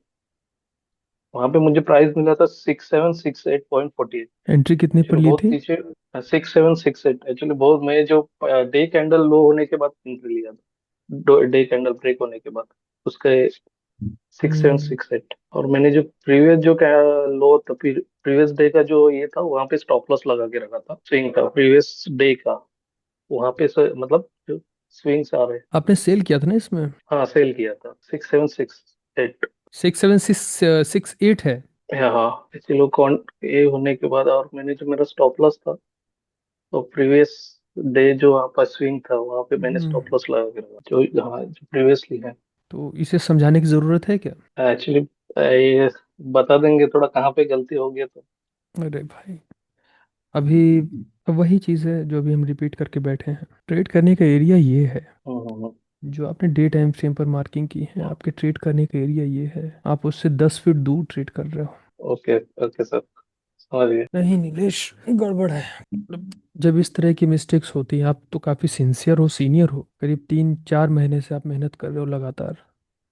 वहां पे मुझे प्राइस मिला था 6768.48। एंट्री कितने पर चलो ली बहुत थी? नीचे। 6768 एक्चुअली बहुत, मैं जो डे कैंडल लो होने के बाद एंट्री लिया था, डे कैंडल ब्रेक होने के बाद उसका 6768। और मैंने जो प्रीवियस जो लो था, प्रीवियस डे का जो ये था, वहां पे स्टॉप लॉस लगा के रखा था। स्विंग था प्रीवियस डे का, वहां पे मतलब जो स्विंग्स आ रहे। आपने सेल किया था ना इसमें? हाँ सेल किया था 6768। 67668 है। हाँ चलो कौन ये होने के बाद, और मैंने जो मेरा स्टॉप लॉस था, तो प्रीवियस डे जो वहाँ पर स्विंग था वहाँ पे मैंने हम्म, स्टॉप लॉस लगा के रखा, जो हाँ जो प्रीवियसली है। तो इसे समझाने की जरूरत है क्या? एक्चुअली ये बता देंगे थोड़ा कहाँ पे गलती हो गई तो। अरे भाई, अभी अब वही चीज़ है जो अभी हम रिपीट करके बैठे हैं। ट्रेड करने का एरिया ये है, हम्म। जो आपने डे टाइम फ्रेम पर मार्किंग की है, आपके ट्रेड करने का एरिया ये है। आप उससे 10 फीट दूर ट्रेड कर रहे हो। ओके ओके सर, समझ गए। नहीं नीलेश, गड़बड़ है। मतलब जब इस तरह की मिस्टेक्स होती हैं, आप तो काफ़ी सिंसियर हो, सीनियर हो, करीब 3-4 महीने से आप मेहनत कर रहे हो लगातार,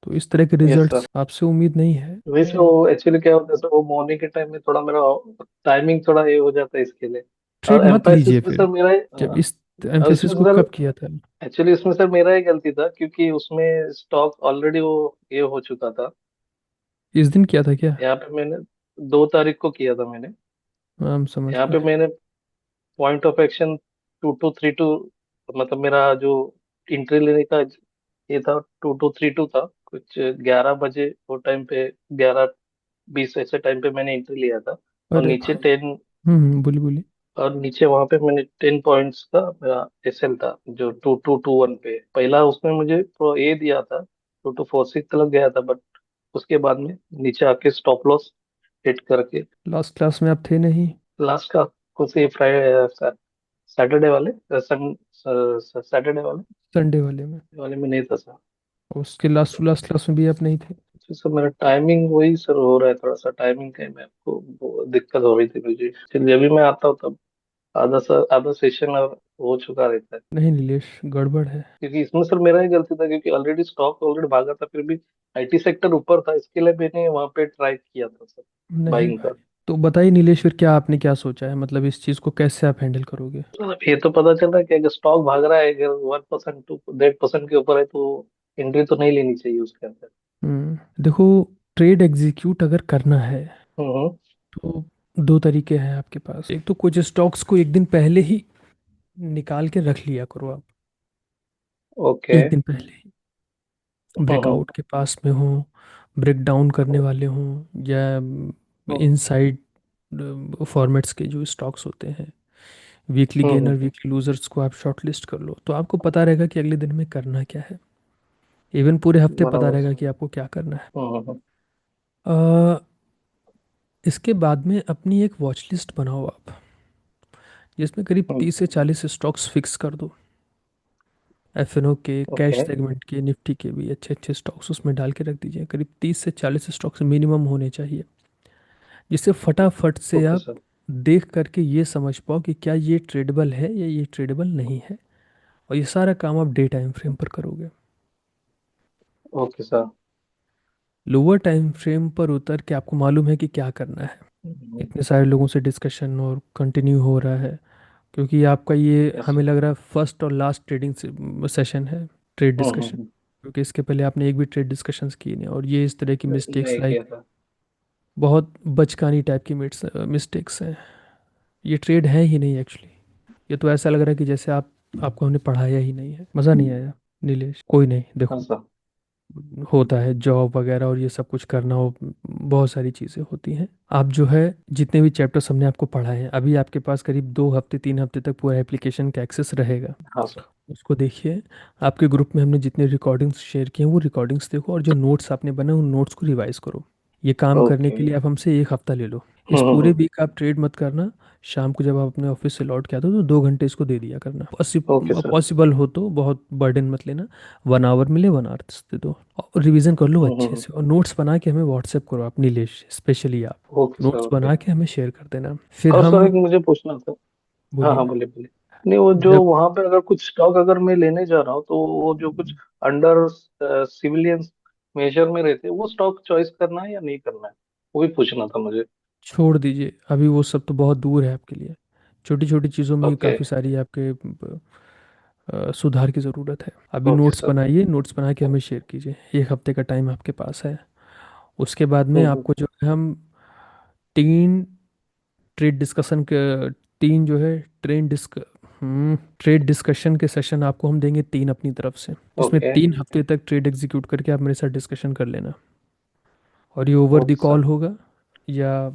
तो इस तरह के यस सर। रिजल्ट्स आपसे उम्मीद नहीं है। वैसे वो एक्चुअली क्या होता है सर, वो मॉर्निंग के टाइम में थोड़ा मेरा टाइमिंग थोड़ा ये हो जाता है इसके लिए। ट्रेड और मत लीजिए एम्फासिस में फिर। सर मेरा जब इस और एम्फेसिस इसमें को सर कब किया था? एक्चुअली इसमें सर मेरा ही गलती था, क्योंकि उसमें स्टॉक ऑलरेडी वो ये हो चुका था। इस दिन किया था क्या? यहाँ पे मैंने 2 तारीख को किया था मैंने। हम समझ यहाँ पे गए। मैंने पॉइंट ऑफ एक्शन 2232, मतलब मेरा जो एंट्री लेने का ये था 2232 था। कुछ 11 बजे वो टाइम पे, 11:20 ऐसे टाइम पे मैंने एंट्री लिया था। और अरे नीचे भाई। 10, बोलिए बोलिए। और नीचे वहां पे मैंने 10 पॉइंट्स का मेरा एसएल था, जो 2221 पे पहला उसमें मुझे ये दिया था। 2246 तक गया था, बट उसके बाद में नीचे आके स्टॉप लॉस हिट करके लास्ट क्लास में आप थे नहीं? लास्ट का कुछ ये फ्राइडे सैटरडे वाले सैटरडे संडे वाले में। वाले में नहीं था सर। और उसके लास्ट लास्ट क्लास में भी आप नहीं थे। जी सर, मेरा टाइमिंग वही सर हो रहा है, थोड़ा सा टाइमिंग का ही मेरे को वो दिक्कत हो रही थी मुझे। फिर जब भी मैं आता हूँ तब आधा सेशन हो चुका रहता है। नहीं नीलेश, गड़बड़ है। क्योंकि इसमें सर मेरा ही गलती था, क्योंकि ऑलरेडी स्टॉक ऑलरेडी भागा था, फिर भी आईटी सेक्टर ऊपर था, इसके लिए मैंने वहां पे ट्राई किया था सर नहीं बाइंग भाई, का। तो बताइए नीलेश, फिर क्या आपने क्या सोचा है, मतलब इस चीज़ को कैसे आप हैंडल करोगे? अब ये तो पता चल रहा है कि अगर स्टॉक भाग रहा है, अगर 1% टू 1.5% के ऊपर है, तो एंट्री तो नहीं लेनी चाहिए उसके अंदर। देखो, ट्रेड एग्जीक्यूट अगर करना है हम्म। तो दो तरीके हैं आपके पास। एक तो कुछ स्टॉक्स को एक दिन पहले ही निकाल के रख लिया करो आप, ओके। एक दिन पहले ही, ब्रेकआउट के पास में हो, ब्रेक डाउन करने वाले हों, या इनसाइड फॉर्मेट्स के जो स्टॉक्स होते हैं, वीकली गेनर वीकली लूजर्स को आप शॉर्ट लिस्ट कर लो, तो आपको पता रहेगा कि अगले दिन में करना क्या है। इवन पूरे हफ्ते पता बराबर रहेगा सर। कि आपको क्या करना है। हम्म। अ, इसके बाद में अपनी एक वॉच लिस्ट बनाओ आप, जिसमें करीब 30 से 40 स्टॉक्स फिक्स कर दो। एफएनओ के, कैश ओके। सेगमेंट के, निफ्टी के भी अच्छे अच्छे स्टॉक्स उसमें डाल के रख दीजिए। करीब 30 से 40 स्टॉक्स मिनिमम होने चाहिए, जिससे फटाफट से ओके आप सर। देख करके ये समझ पाओ कि क्या ये ट्रेडेबल है या ये ट्रेडेबल नहीं है। और ये सारा काम आप डे टाइम फ्रेम पर करोगे। Okay sir. Lower time frame पर उतर के आपको मालूम है कि क्या करना है। इतने सारे लोगों से डिस्कशन और कंटिन्यू हो रहा है, क्योंकि आपका ये यस हमें सर। लग रहा है फर्स्ट और लास्ट ट्रेडिंग सेशन है, ट्रेड डिस्कशन। क्योंकि इसके पहले आपने एक भी ट्रेड डिस्कशंस किए नहीं, और ये इस तरह की मिस्टेक्स नहीं किया लाइक था। बहुत बचकानी टाइप की मिस्टेक्स हैं। ये ट्रेड है ही नहीं एक्चुअली। ये तो ऐसा लग रहा है कि जैसे आपको हमने पढ़ाया ही नहीं है। मज़ा नहीं आया नीलेश। कोई नहीं, हाँ देखो, सर। होता है जॉब वगैरह और ये सब कुछ करना हो, बहुत सारी चीज़ें होती हैं। आप जो है, जितने भी चैप्टर्स हमने आपको पढ़ाए हैं, अभी आपके पास करीब 2 हफ्ते 3 हफ्ते तक पूरा एप्लीकेशन का एक्सेस रहेगा। हाँ सर। उसको देखिए। आपके ग्रुप में हमने जितने रिकॉर्डिंग्स शेयर किए हैं वो रिकॉर्डिंग्स देखो, और जो नोट्स आपने बनाए उन नोट्स को रिवाइज करो। ये काम करने ओके। के लिए आप हमसे 1 हफ्ता ले लो। इस पूरे वीक आप ट्रेड मत करना। शाम को जब आप अपने ऑफिस से लौट के आते हो तो 2 घंटे इसको दे दिया करना। Okay sir. पॉसिबल हो तो, बहुत बर्डन मत लेना। 1 आवर मिले, 1 आवर दे दो, और रिवीजन कर लो अच्छे से। और नोट्स बना के हमें व्हाट्सएप करो आप नीलेश, स्पेशली आप ओके सर। Notes okay. बना के हमें शेयर कर देना, फिर और सर हम। एक मुझे पूछना था। हाँ हाँ, बोलिए। बोलिए बोलिए। नहीं, वो जो जब वहां पे अगर कुछ स्टॉक अगर मैं लेने जा रहा हूँ, तो वो जो कुछ अंडर सिविलियन मेजर में रहते हैं, वो स्टॉक चॉइस करना है या नहीं करना है, वो भी पूछना था मुझे। छोड़ दीजिए, अभी वो सब तो बहुत दूर है आपके लिए। छोटी छोटी चीज़ों में ही ओके। काफ़ी सारी आपके सुधार की ज़रूरत है। अभी ओके नोट्स सर। बनाइए, नोट्स बना के हमें शेयर कीजिए। 1 हफ्ते का टाइम आपके पास है। उसके बाद में हम्म। आपको जो है हम तीन ट्रेड डिस्कशन के तीन जो है ट्रेड डिस्कशन के सेशन आपको हम देंगे 3 अपनी तरफ से, जिसमें ओके। 3 हफ्ते तक ट्रेड एग्जीक्यूट करके आप मेरे साथ डिस्कशन कर लेना। और ये over the okay sir. Call होगा, या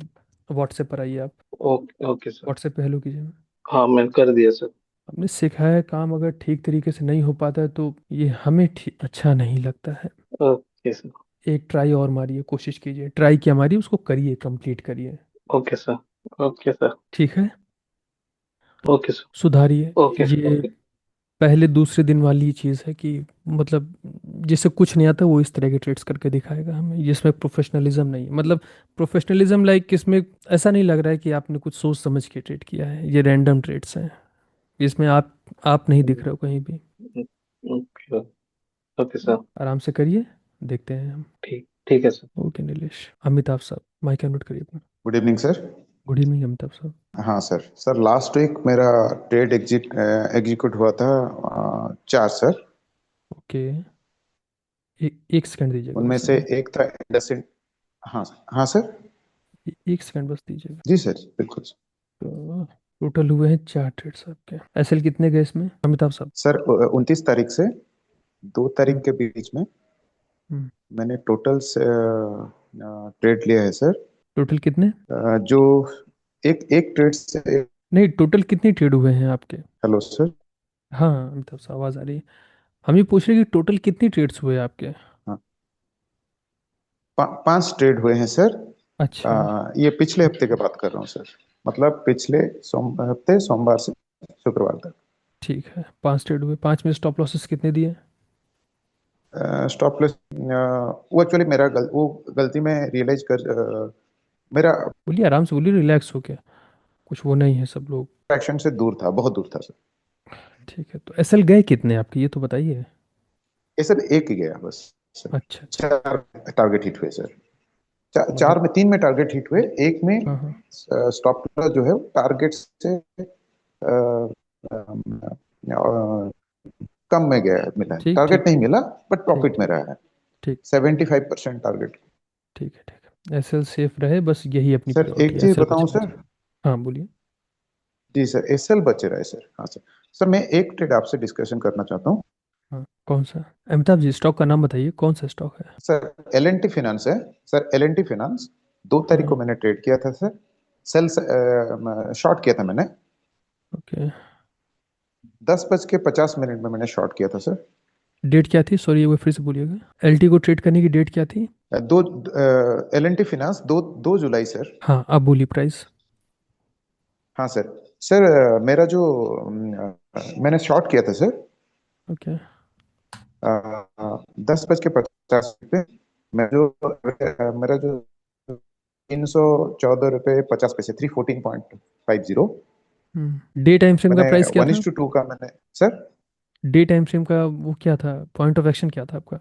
व्हाट्सएप पर आइए आप। Okay okay sir. व्हाट्सएप पे हेलो कीजिए। हाँ, मैंने कर दिया सर। हमने सिखाया काम अगर ठीक तरीके से नहीं हो पाता है तो ये हमें ठीक अच्छा नहीं लगता है। Okay sir. एक ट्राई और मारिए, कोशिश कीजिए, ट्राई किया मारिए, उसको करिए, कंप्लीट करिए। Okay sir. Okay sir. ठीक है, ओके सर। सुधारिए। Okay sir. ये ओके। पहले दूसरे दिन वाली चीज़ है कि, मतलब, जिसे कुछ नहीं आता वो इस तरह के ट्रेड्स करके दिखाएगा हमें, जिसमें प्रोफेशनलिज्म नहीं है। मतलब प्रोफेशनलिज्म लाइक इसमें ऐसा नहीं लग रहा है कि आपने कुछ सोच समझ के ट्रेड किया है। ये रैंडम ट्रेड्स हैं, इसमें आप नहीं दिख रहे हो कहीं भी। ओके। Okay sir. आराम से करिए, देखते हैं हम। ठीक ठीक है सर। ओके नीलेश। अमिताभ साहब, माइक अनम्यूट करिए अपना। Good evening sir. Good evening Amitabh साहब। हाँ सर। सर लास्ट वीक मेरा ट्रेड एग्जीक्यूट हुआ था 4 सर। ओके, एक सेकंड दीजिएगा उनमें बस से हमें। एक था इंडसइंड। हाँ हाँ सर। एक सेकंड बस दीजिएगा। जी सर, बिल्कुल। तो टोटल हुए हैं 4 ट्रेड्स आपके। एसएल कितने गए इसमें अमिताभ साहब? सर 29 तारीख से 2 तारीख हम्म के बीच में हम्म। मैंने टोटल ट्रेड लिया है सर। टोटल कितने? जो एक एक ट्रेड से। नहीं, टोटल कितने ट्रेड हुए हैं आपके? Hello sir. हाँ अमिताभ साहब, आवाज़ आ रही है। हम ये पूछ रहे हैं कि टोटल कितनी ट्रेड्स हुए आपके? हाँ, 5 ट्रेड हुए हैं सर। अच्छा। ये पिछले हफ्ते की बात कर रहा हूँ सर। मतलब पिछले हफ्ते सोमवार से शुक्रवार तक। ठीक है, 5 ट्रेड हुए, 5 में स्टॉप लॉसेस कितने दिए? स्टॉप लॉस वो एक्चुअली वो गलती में रियलाइज कर मेरा बोलिए, आराम से बोलिए, रिलैक्स हो क्या, कुछ वो नहीं है सब लोग। एक्शन से दूर था, बहुत दूर था सर। ठीक है, तो एसएल गए कितने आपके, ये तो बताइए। ये सर एक ही गया बस सर। अच्छा अच्छा। 4 टारगेट हिट हुए सर। मतलब 3 में टारगेट हिट हुए, एक में हाँ हाँ। स्टॉप लॉस जो है टारगेट से कम में गया मिला है। ठीक ठीक टारगेट नहीं ठीक। मिला बट ठीक प्रॉफिट में ठीक। रहा है। ठीक 75% टारगेट। ठीक है। ठीक है, एसएल सेफ रहे, बस यही अपनी सर प्रायोरिटी एक है, चीज एसएल बताऊं बचना सर। चाहिए। हाँ बोलिए। जी सर, एसएल बच रहा है सर। हाँ सर। सर मैं एक ट्रेड आपसे डिस्कशन करना चाहता हूँ। हाँ कौन सा? अमिताभ जी, स्टॉक का नाम बताइए, कौन सा स्टॉक है? सर एल फाइनेंस है। सर एल फाइनेंस 2 तारीख को हाँ मैंने ट्रेड किया था सर। सेल शॉर्ट किया था मैंने। ओके। 10:50 में मैंने शॉर्ट किया था सर। डेट क्या थी, सॉरी एक बार फिर से बोलिएगा, एलटी को ट्रेड करने की डेट क्या थी? दो एल फाइनेंस 2 जुलाई सर। हाँ अब बोलिए प्राइस। हाँ सर। सर मेरा जो मैंने शॉर्ट किया था सर ओके। 10:50 पे। मैं जो मेरा जो 314 रुपये 50 पैसे 314.50 डे टाइम फ्रेम का मैंने प्राइस क्या था? 1:2 का मैंने सर। डे टाइम फ्रेम का वो क्या था, पॉइंट ऑफ एक्शन क्या था आपका?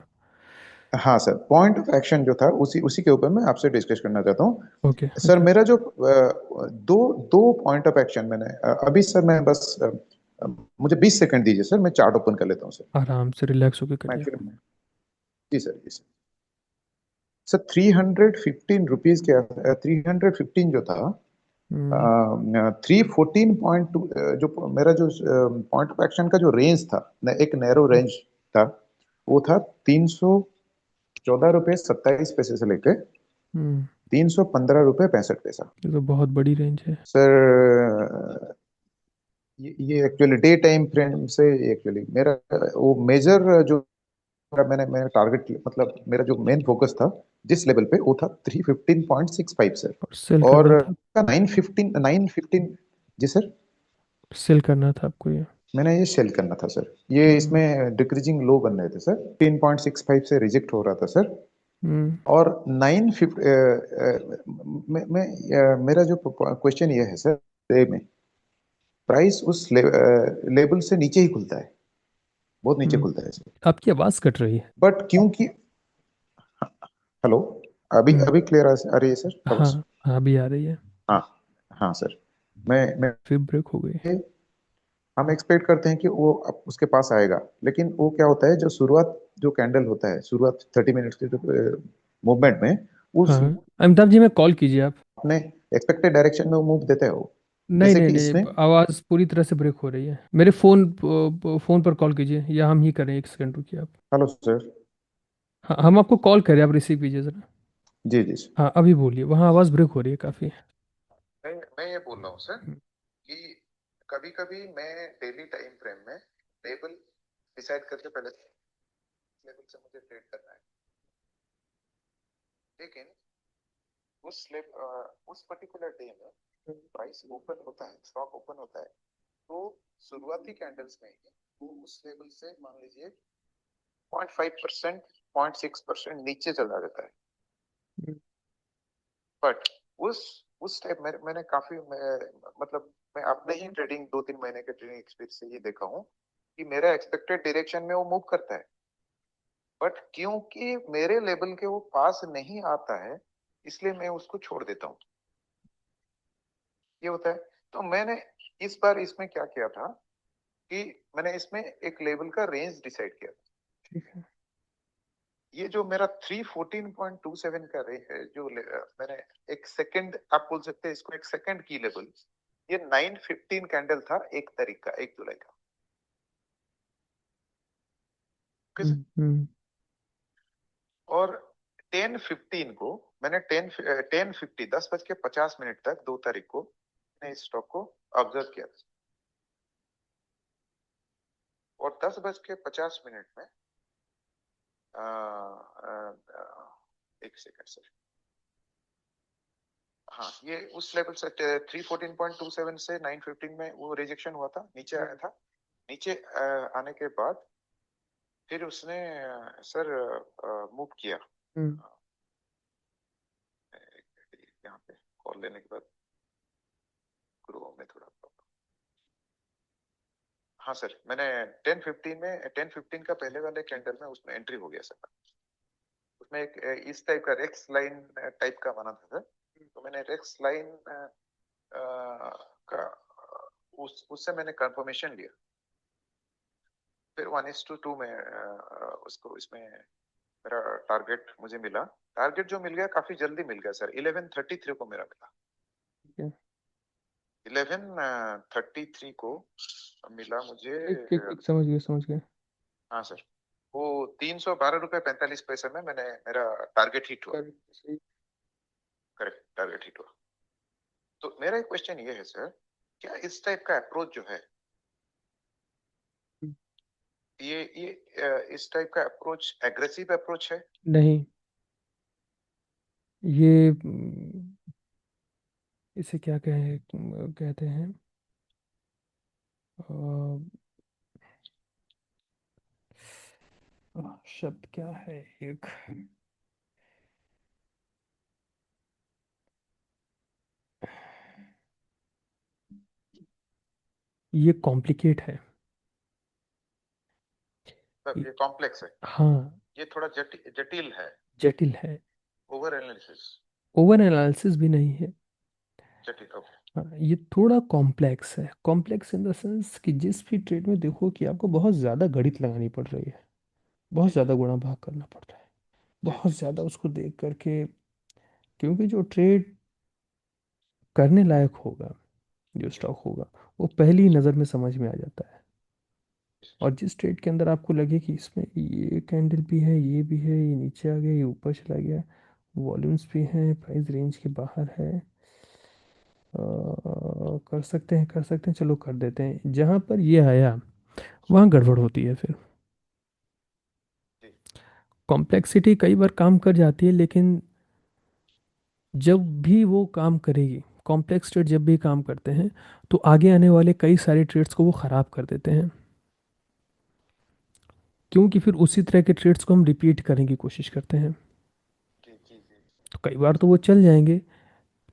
हाँ सर, पॉइंट ऑफ एक्शन जो था उसी उसी के ऊपर मैं आपसे डिस्कस करना चाहता हूँ। Okay sir okay. मेरा जो दो दो पॉइंट ऑफ एक्शन मैंने अभी सर मैं बस मुझे 20 सेकंड दीजिए सर, मैं चार्ट ओपन कर लेता हूँ सर। आराम से रिलैक्स होकर मैं करिए। फिर जी सर, जी सर। सर 315 रुपीज के 315 जो था, हम्म 314.2 जो मेरा जो पॉइंट ऑफ एक्शन का जो रेंज था, एक नैरो रेंज था, वो था 314 रुपये 27 पैसे से लेके हम्म 315 रुपये 65 पैसा। ये तो बहुत बड़ी रेंज है। सर ये एक्चुअली डे टाइम फ्रेम से एक्चुअली मेरा वो मेजर जो मैंने टारगेट मतलब मेरा जो मेन फोकस था जिस लेवल पे, वो था 315.65 सर। और सेल और करना था? 915 जी सर। सेल करना था आपको ये? मैंने ये सेल करना था सर। ये हम्म इसमें डिक्रीजिंग लो बन रहे थे सर। 15.65 से रिजेक्ट हो रहा था सर। हम्म और 950 मेरा जो क्वेश्चन ये है सर, डे में प्राइस उस लेवल से नीचे ही खुलता है, बहुत नीचे हम्म। खुलता है सर। आपकी आवाज़ कट रही है। बट क्योंकि हेलो, अभी हम्म अभी क्लियर आ रही है सर हाँ आवाज? हाँ अभी आ रही है, हाँ। हाँ सर। मैं फिर ब्रेक हो गई। हम एक्सपेक्ट करते हैं कि वो अब उसके पास आएगा, लेकिन वो क्या होता है, जो शुरुआत जो कैंडल होता है, शुरुआत 30 मिनट्स के जो मूवमेंट में हाँ उस अमिताभ जी, मैं कॉल कीजिए आप। अपने एक्सपेक्टेड डायरेक्शन में वो मूव देता है वो। नहीं जैसे नहीं कि नहीं, इसमें आवाज़ पूरी तरह से ब्रेक हो रही है मेरे फ़ोन पर कॉल कीजिए, या हम ही करें, 1 सेकंड रुकिए आप। Hello sir. हाँ हम आपको कॉल करें, आप रिसीव कीजिए ज़रा। जी जी सर। हाँ अभी बोलिए, वहाँ आवाज़ ब्रेक हो रही है काफ़ी। मैं ये बोल रहा हूँ सर कि कभी कभी मैं डेली टाइम फ्रेम में लेवल डिसाइड करके पहले लेवल से मुझे ट्रेड करना है, लेकिन उस पर्टिकुलर डे में प्राइस ओपन होता है, स्टॉक ओपन होता है, तो शुरुआती कैंडल्स में ही वो उस लेवल से मान लीजिए 0.5% 0.6% नीचे चला जाता है। बट उस टाइप मैंने काफी मतलब मैं अपने ही ट्रेडिंग 2-3 महीने के ट्रेडिंग एक्सपीरियंस से ये देखा हूँ कि मेरा एक्सपेक्टेड डायरेक्शन में वो मूव करता है, बट क्योंकि मेरे लेवल के वो पास नहीं आता है, इसलिए मैं उसको छोड़ देता हूँ। ये होता है। तो मैंने इस बार इसमें क्या किया था कि मैंने इसमें एक लेवल का रेंज डिसाइड किया था। ठीक है। ये जो मेरा 314.27 का रेंज है, जो मैंने एक सेकंड, आप बोल सकते हैं इसको एक सेकंड की लेवल, ये 915 कैंडल था 1 तारीख का, 1 जुलाई का। हम्म और 10:15 को मैंने 10:50 10:50 तक 2 तारीख को मैंने इस स्टॉक को ऑब्जर्व किया था। और 10:50 में एक सेकंड सर, हाँ, ये उस लेवल से 314.27 से 915 में वो रिजेक्शन हुआ था, नीचे आया था। नीचे आने के बाद फिर उसने सर मूव किया यहाँ पे कॉल लेने के बाद ग्रो में थोड़ा problem। हाँ सर, मैंने 1015 का पहले वाले कैंडल में उसमें एंट्री हो गया सर। उसमें एक इस टाइप का रेक्स लाइन टाइप का बना था सर, तो मैंने रेक्स लाइन का उससे मैंने कंफर्मेशन लिया। फिर 1:2 में उसको इसमें मेरा टारगेट मुझे मिला। टारगेट जो मिल गया काफी जल्दी मिल गया सर, 11:33 को मेरा मिला। 11:33 को मिला मुझे। ठीक समझ गया। हाँ सर, वो 312.45 रुपए में मैंने मेरा टारगेट हिट हुआ। करेक्ट, टारगेट हिट हुआ। तो मेरा एक क्वेश्चन ये है सर, क्या इस टाइप का अप्रोच जो है, ये इस टाइप का अप्रोच एग्रेसिव अप्रोच है? नहीं, ये इसे क्या कहते हैं, शब्द क्या है एक, ये कॉम्प्लिकेट है। ये कॉम्प्लेक्स है। हाँ, ये थोड़ा जटिल है। जटिल है। ओवर एनालिसिस भी नहीं है। जटिल, ओके। हाँ, ये थोड़ा कॉम्प्लेक्स है। कॉम्प्लेक्स इन द सेंस कि जिस भी ट्रेड में देखो कि आपको बहुत ज़्यादा गणित लगानी पड़ रही है, बहुत ज़्यादा गुणा भाग करना पड़ रहा है, बहुत ज़्यादा उसको देख करके, क्योंकि जो ट्रेड करने लायक होगा, जो स्टॉक होगा, वो पहली नज़र में समझ में आ जाता है। और जिस ट्रेड के अंदर आपको लगे कि इसमें ये कैंडल भी है, ये भी है, ये नीचे आ गया, ये ऊपर चला गया, वॉल्यूम्स भी हैं, प्राइस रेंज के बाहर है, कर सकते हैं, चलो कर देते हैं, जहाँ पर ये आया वहाँ गड़बड़ होती है। फिर कॉम्प्लेक्सिटी कई बार काम कर जाती है, लेकिन जब भी वो काम करेगी, कॉम्प्लेक्स ट्रेड जब भी काम करते हैं, तो आगे आने वाले कई सारे ट्रेड्स को वो ख़राब कर देते हैं, क्योंकि फिर उसी तरह के ट्रेड्स को हम रिपीट करने की कोशिश करते हैं। तो कई बार तो वो चल जाएंगे,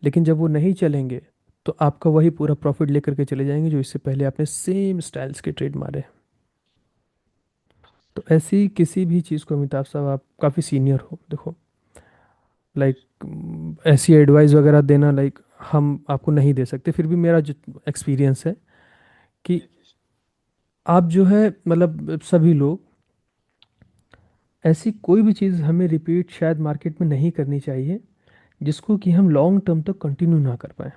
लेकिन जब वो नहीं चलेंगे तो आपका वही पूरा प्रॉफिट लेकर के चले जाएंगे जो इससे पहले आपने सेम स्टाइल्स के ट्रेड मारे। तो ऐसी किसी भी चीज़ को, अमिताभ साहब आप काफ़ी सीनियर हो, देखो लाइक ऐसी एडवाइस वगैरह देना लाइक हम आपको नहीं दे सकते, फिर भी मेरा जो एक्सपीरियंस है कि आप जो है मतलब सभी लोग, ऐसी कोई भी चीज़ हमें रिपीट शायद मार्केट में नहीं करनी चाहिए जिसको कि हम लॉन्ग टर्म तक कंटिन्यू ना कर पाए।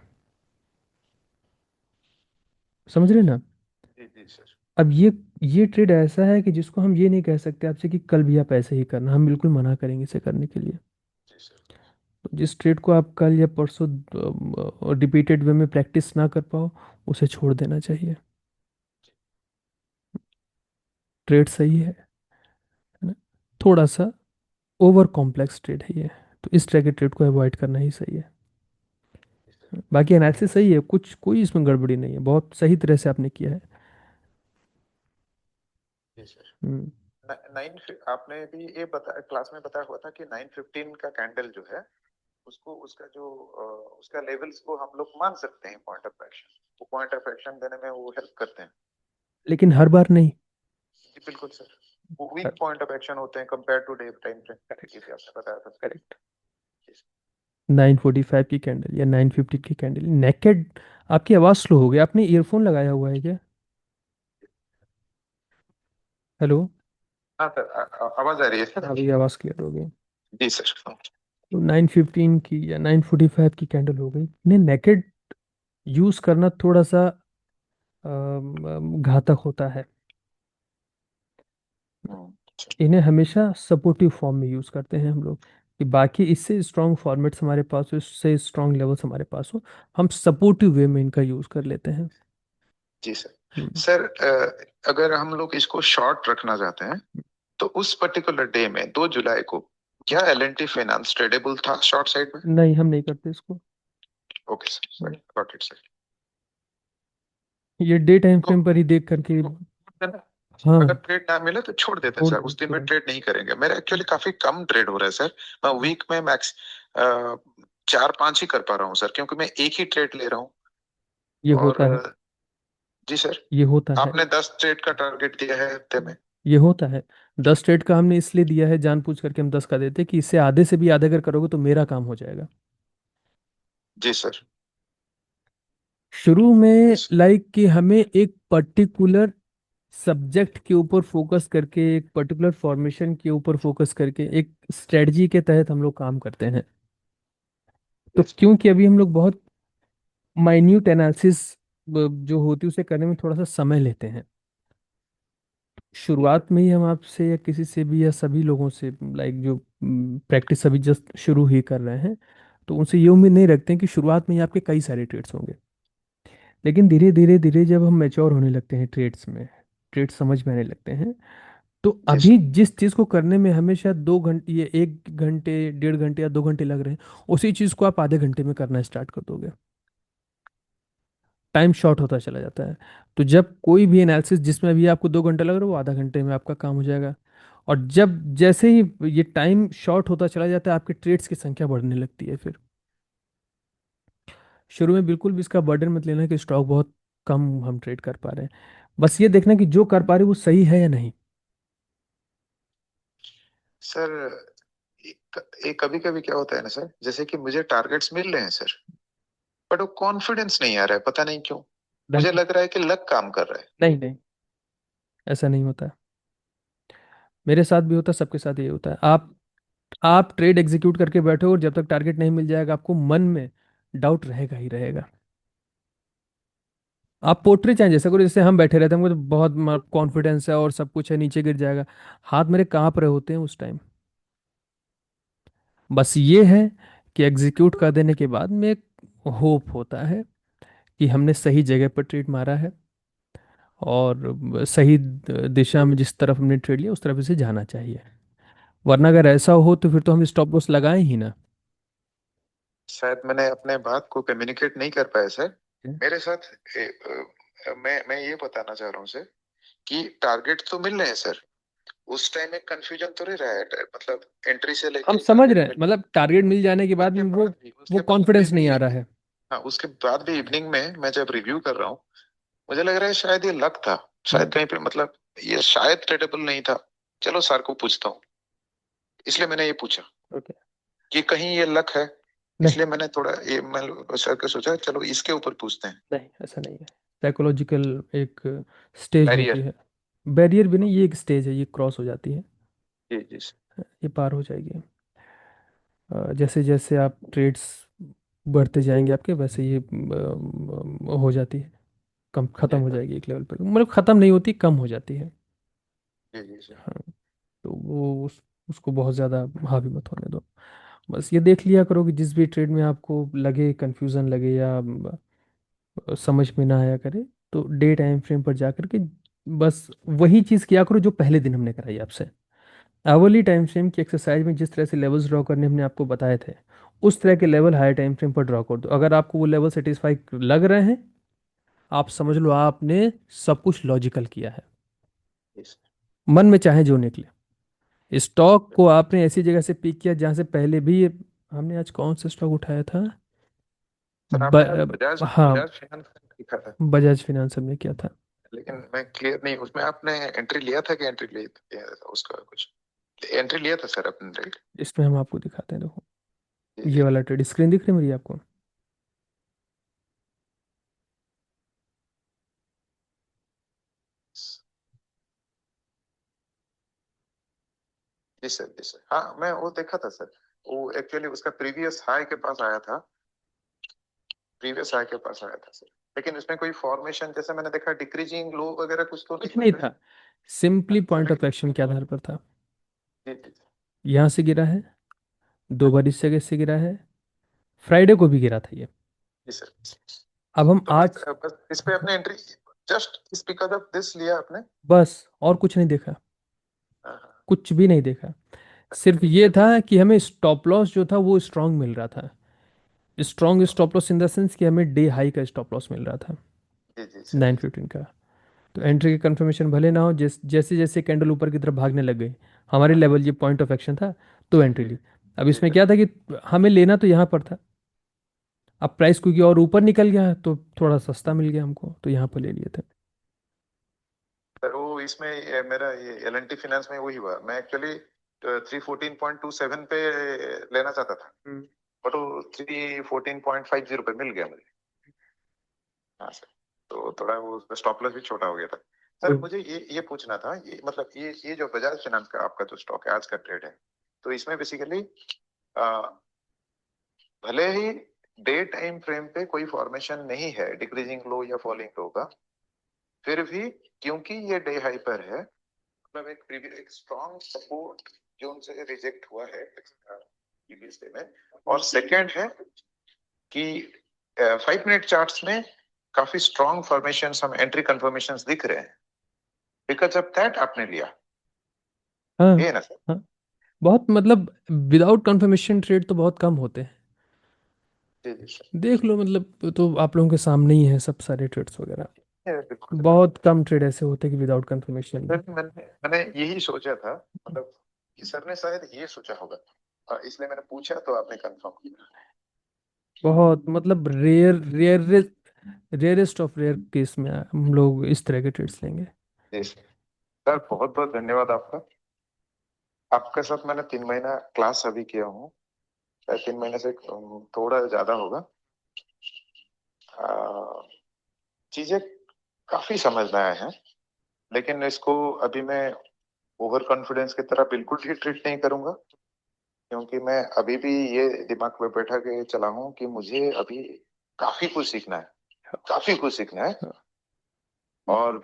समझ रहे ना? जी सर। अब ये ट्रेड ऐसा है कि जिसको हम ये नहीं कह सकते आपसे कि कल भी आप ऐसे ही करना, हम बिल्कुल मना करेंगे इसे करने के लिए। तो जिस ट्रेड को आप कल या परसों रिपीटेड वे में प्रैक्टिस ना कर पाओ, उसे छोड़ देना चाहिए। ट्रेड सही है ना? थोड़ा सा ओवर कॉम्प्लेक्स ट्रेड है ये, तो इस तरह के ट्रेड को अवॉइड करना ही सही है। बाकी एनालिसिस सही है, कुछ कोई इसमें गड़बड़ी नहीं है, बहुत सही तरह से आपने किया है। जी सर। आपने भी ये क्लास में बताया हुआ था कि 915 का कैंडल जो है, उसको उसका जो उसका लेवल्स को हम लोग मान सकते हैं पॉइंट ऑफ एक्शन, वो पॉइंट ऑफ एक्शन देने में वो हेल्प करते हैं। लेकिन हर बार नहीं। जी बिल्कुल सर, वो वीक पॉइंट ऑफ एक्शन होते हैं compare to day time frame. Correct, आपने बताया था। करेक्ट। 945 की कैंडल या 950 की कैंडल नेकेड। आपकी आवाज़ स्लो हो गई, आपने ईयरफोन लगाया हुआ है क्या? हेलो? हाँ सर, आवाज आ रही है सर? अभी आवाज़ क्लियर हो गई। जी सर। तो 915 की या 945 की कैंडल हो गई, इन्हें नेकेड यूज़ करना थोड़ा सा घातक होता है। इन्हें हमेशा सपोर्टिव फॉर्म में यूज़ करते हैं हम लोग, कि बाकी इससे स्ट्रॉन्ग फॉर्मेट्स हमारे पास हो, इससे स्ट्रॉन्ग लेवल्स हमारे पास हो, हम सपोर्टिव वे में इनका यूज़ कर लेते हैं। जी सर। सर अगर हम लोग इसको शॉर्ट रखना चाहते हैं, तो उस पर्टिकुलर डे में 2 जुलाई को क्या L&T फाइनेंस ट्रेडेबल था शॉर्ट साइड में? नहीं, हम नहीं करते इसको। Okay sir, got it sir. ये डे टाइम तो फ्रेम पर ही देख करके। हाँ, अगर ट्रेड ना मिले तो छोड़ देते हैं छोड़ सर, उस दिन में तुरंत। ट्रेड नहीं करेंगे। मेरा एक्चुअली काफी कम ट्रेड हो रहा है सर, मैं वीक में मैक्स 4-5 ही कर पा रहा हूँ सर, क्योंकि मैं एक ही ट्रेड ले रहा हूँ। ये और होता है, जी सर, ये होता है, आपने 10 ट्रेड का टारगेट दिया है हफ्ते में। ये होता है। 10 ट्रेड का हमने इसलिए दिया है, जानबूझ करके हम 10 का देते कि इससे आधे से भी आधा अगर करोगे तो मेरा काम हो जाएगा। जी सर। शुरू में yes, लाइक कि हमें एक पर्टिकुलर सब्जेक्ट के ऊपर फोकस करके, एक पर्टिकुलर फॉर्मेशन के ऊपर फोकस करके, एक स्ट्रेटजी के तहत हम लोग काम करते हैं। तो yes, क्योंकि अभी हम लोग बहुत माइन्यूट एनालिसिस जो होती है उसे करने में थोड़ा सा समय लेते हैं। शुरुआत में ही हम आपसे या किसी से भी या सभी लोगों से लाइक जो प्रैक्टिस अभी जस्ट शुरू ही कर रहे हैं, तो उनसे ये उम्मीद नहीं रखते हैं कि शुरुआत में ही आपके कई सारे ट्रेड्स होंगे। लेकिन धीरे धीरे धीरे जब हम मैच्योर होने लगते हैं ट्रेड्स में, ट्रेड्स समझ में आने लगते हैं, तो जी अभी सर। जिस चीज़ को करने में हमें शायद 2 घंटे, ये 1 घंटे 1.5 घंटे या 2 घंटे लग रहे हैं, उसी चीज़ को आप आधे घंटे में करना स्टार्ट कर दोगे। टाइम शॉर्ट होता चला जाता है। तो जब कोई भी एनालिसिस जिसमें अभी आपको 2 घंटे लग रहा है, वो आधा घंटे में आपका काम हो जाएगा। और जब जैसे ही ये टाइम शॉर्ट होता चला जाता है, आपके ट्रेड्स की संख्या बढ़ने लगती है। फिर शुरू में बिल्कुल भी इसका बर्डन मत लेना कि स्टॉक बहुत कम हम ट्रेड कर पा रहे हैं। बस ये देखना कि जो कर पा रहे हैं वो सही है या नहीं। सर एक कभी कभी क्या होता है ना सर, जैसे कि मुझे टारगेट्स मिल रहे हैं सर, बट वो कॉन्फिडेंस नहीं आ रहा है, पता नहीं क्यों। मुझे नहीं, लग रहा है कि लक काम कर रहा है। नहीं, नहीं, ऐसा नहीं होता है। मेरे साथ भी होता है, सबके साथ ये होता है। आप ट्रेड एग्जीक्यूट करके बैठो और जब तक टारगेट नहीं मिल जाएगा, आपको मन में डाउट रहेगा ही रहेगा। आप पोट्री चाहे जैसे करो, जैसे हम बैठे रहते हैं, हमको तो बहुत कॉन्फिडेंस है और सब कुछ है, नीचे गिर जाएगा। हाथ मेरे कांप रहे होते हैं उस टाइम। बस ये है कि एग्जीक्यूट कर देने के बाद में एक होप होता है कि हमने सही जगह पर ट्रेड मारा है और सही दिशा में जिस तरफ हमने ट्रेड लिया उस तरफ से जाना चाहिए। वरना अगर ऐसा हो तो फिर तो हम स्टॉप लॉस लगाएं ही ना। शायद मैंने अपने बात को कम्युनिकेट नहीं कर पाया सर। मेरे साथ मैं ये बताना चाह रहा हूँ सर कि टारगेट तो मिल रहे हैं सर, उस टाइम एक कंफ्यूजन तो नहीं रहा है, मतलब एंट्री से लेके हम समझ टारगेट रहे हैं, मतलब टारगेट मिल जाने के बाद उसके में बाद भी वो उसके बाद कॉन्फिडेंस भी नहीं आ रहा है। हाँ, उसके बाद भी इवनिंग में मैं जब रिव्यू कर रहा हूँ, मुझे लग रहा है शायद ये लक था, शायद कहीं पे, मतलब ये शायद ट्रेडेबल नहीं था। चलो सर को पूछता हूँ, इसलिए मैंने ये पूछा ओके। कि कहीं ये लक है, नहीं, इसलिए मैंने थोड़ा ये मैं सर को सोचा चलो इसके ऊपर पूछते हैं। नहीं, ऐसा नहीं है। साइकोलॉजिकल एक स्टेज होती बैरियर। है। बैरियर भी नहीं, ये एक स्टेज है, ये क्रॉस हो जाती है, जी जी ये पार हो जाएगी। जैसे जैसे आप ट्रेड्स बढ़ते जाएंगे आपके, वैसे ये हो जाती है, कम खत्म जी हो जाएगी एक लेवल पर, मतलब खत्म नहीं होती, कम हो जाती है। जी जी जी। हाँ, तो वो उसको बहुत ज़्यादा हावी मत होने दो। बस ये देख लिया करो कि जिस भी ट्रेड में आपको लगे, कंफ्यूजन लगे या समझ में ना आया करे, तो डे टाइम फ्रेम पर जा करके बस वही चीज़ किया करो जो पहले दिन हमने कराई आपसे। आवरली टाइम फ्रेम की एक्सरसाइज में जिस तरह से लेवल्स ड्रॉ करने हमने आपको बताए थे, उस तरह के लेवल हायर टाइम फ्रेम पर ड्रॉ कर दो। अगर आपको वो लेवल सेटिस्फाई लग रहे हैं, आप समझ लो आपने सब कुछ लॉजिकल किया है। Yes, मन में चाहे जो निकले, स्टॉक को आपने ऐसी जगह से पिक किया जहां से पहले भी हमने आज कौन सा स्टॉक उठाया था। सर ब, आपने आज बजाज हाँ, बजाज फाइनेंस लिखा था, बजाज फाइनेंस हमने किया था। लेकिन मैं क्लियर नहीं, उसमें आपने एंट्री लिया था कि एंट्री लिया था उसका कुछ एंट्री लिया था सर आपने, राइट? इसमें हम आपको दिखाते हैं, देखो जी ये जी। वाला ट्रेड स्क्रीन दिख रही है मेरी आपको। जी सर, जी सर, हाँ मैं वो देखा था सर, वो एक्चुअली उसका प्रीवियस हाई के पास आया था, प्रीवियस हाई के पास आया था सर, लेकिन उसमें कोई फॉर्मेशन जैसे मैंने देखा डिक्रीजिंग लो वगैरह कुछ तो कुछ नहीं नहीं बन रहा था, सिंपली है। पॉइंट ऑफ एक्शन के आधार पर था। जी जी यहाँ से गिरा है, दो हाँ, बार इस जगह से गिरा है, फ्राइडे को भी गिरा था ये। जी सर। अब हम तो आज बस इस पे अपने एंट्री जस्ट इस बिकॉज ऑफ दिस लिया आपने। बस और कुछ नहीं देखा, हाँ हाँ। कुछ भी नहीं देखा। अच्छा, सिर्फ ये था कि हमें स्टॉप लॉस जो था वो स्ट्रांग मिल रहा था। Strong stop loss in the sense कि हमें डे हाई का स्टॉप लॉस मिल रहा था जी जी सर। 915 का। तो एंट्री की कंफर्मेशन भले ना हो, जैसे जैसे कैंडल ऊपर की तरफ भागने लग गई, हमारे लेवल ये पॉइंट ऑफ एक्शन था, तो एंट्री ली। अब जी इसमें सर। क्या था कि हमें लेना तो यहाँ पर था, अब प्राइस क्योंकि और ऊपर निकल गया तो थोड़ा सस्ता मिल गया हमको, तो यहाँ पर ले लिए थे। सर वो इसमें मेरा ये L&T फाइनेंस में वही हुआ, मैं एक्चुअली 314.27 पे लेना चाहता था, बट वो 314.50 पे मिल गया मुझे। हाँ सर, तो थोड़ा वो स्टॉप लॉस भी छोटा हो गया था। सर वही। मुझे ये पूछना था, ये मतलब ये जो बजाज फाइनेंस का आपका जो स्टॉक है आज का ट्रेड है, तो इसमें बेसिकली भले ही डे टाइम फ्रेम पे कोई फॉर्मेशन नहीं है डिक्रीजिंग लो या फॉलिंग लो का, फिर भी क्योंकि ये डे हाई पर है, मतलब एक स्ट्रॉन्ग सपोर्ट जोन से रिजेक्ट हुआ है प्रीवियस डे में, और सेकंड है कि 5 मिनट चार्ट्स में काफी स्ट्रॉन्ग फॉर्मेशंस, हम एंट्री कंफर्मेशंस दिख रहे हैं, बिकॉज ऑफ दैट आपने लिया, हाँ ये है ना सर? हाँ, बहुत मतलब विदाउट कंफर्मेशन ट्रेड तो बहुत कम होते हैं। जी जी सर। देख लो, मतलब तो आप लोगों के सामने ही है सब सारे ट्रेड्स वगैरह, बिल्कुल सर। बहुत कम ट्रेड ऐसे होते हैं कि विदाउट कंफर्मेशन। सर मैंने यही सोचा था, मतलब कि सर ने शायद ये सोचा होगा, इसलिए मैंने पूछा तो आपने कंफर्म किया। बहुत मतलब रेयरेस्ट ऑफ रेयर केस में हम लोग इस तरह के ट्रेड्स लेंगे। जी सर, बहुत बहुत धन्यवाद आपका। आपके साथ मैंने 3 महीना क्लास अभी किया हूँ, शायद 3 महीने से थोड़ा ज्यादा होगा। चीजें काफी समझ में आए हैं, लेकिन इसको अभी मैं ओवर कॉन्फिडेंस की तरह बिल्कुल ही ट्रीट नहीं करूंगा, क्योंकि मैं अभी भी ये दिमाग में बैठा के चला हूँ कि मुझे अभी काफी कुछ सीखना है, काफी कुछ सीखना है। और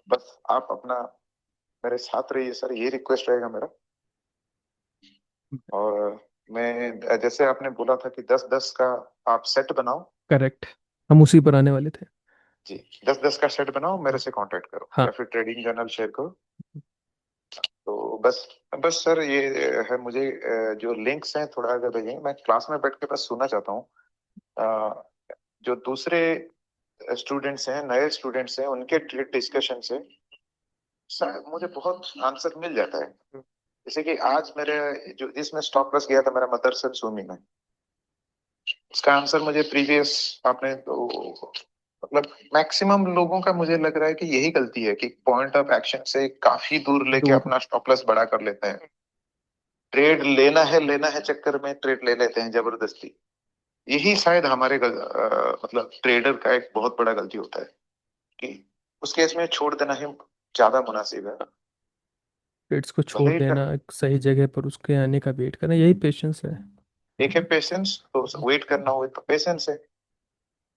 बस आप अपना मेरे साथ रहिए सर, ये रिक्वेस्ट रहेगा मेरा। और मैं जैसे आपने बोला था कि 10-10 का आप सेट बनाओ। करेक्ट, हम उसी पर आने वाले थे। जी, 10-10 का सेट बनाओ, मेरे से कांटेक्ट करो, हाँ। या फिर ट्रेडिंग जर्नल शेयर करो। तो बस बस सर ये है, मुझे जो लिंक्स हैं थोड़ा अगर भेजेंगे, मैं क्लास में बैठ के बस सुनना चाहता हूँ। जो दूसरे स्टूडेंट्स हैं, नए स्टूडेंट्स हैं, उनके डिस्कशन से मुझे बहुत आंसर मिल जाता है। जैसे कि आज मेरे जो जिसमें स्टॉप लॉस गया था मेरा मदरसन सुमी में, उसका आंसर मुझे प्रीवियस आपने तो मतलब मैक्सिमम लोगों का मुझे लग रहा है कि यही गलती है कि पॉइंट ऑफ एक्शन से काफी दूर लेके अपना स्टॉप लॉस बड़ा कर लेते हैं। ट्रेड लेना है चक्कर में ट्रेड ले लेते हैं जबरदस्ती। यही शायद हमारे मतलब ट्रेडर का एक बहुत बड़ा गलती होता है कि उस केस में छोड़ देना ही ज्यादा मुनासिब है। ट्रेड्स को छोड़ भले ही देना, एक सही जगह पर उसके आने का वेट करना, यही पेशेंस है। एक है पेशेंस, तो वेट करना हो तो पेशेंस है,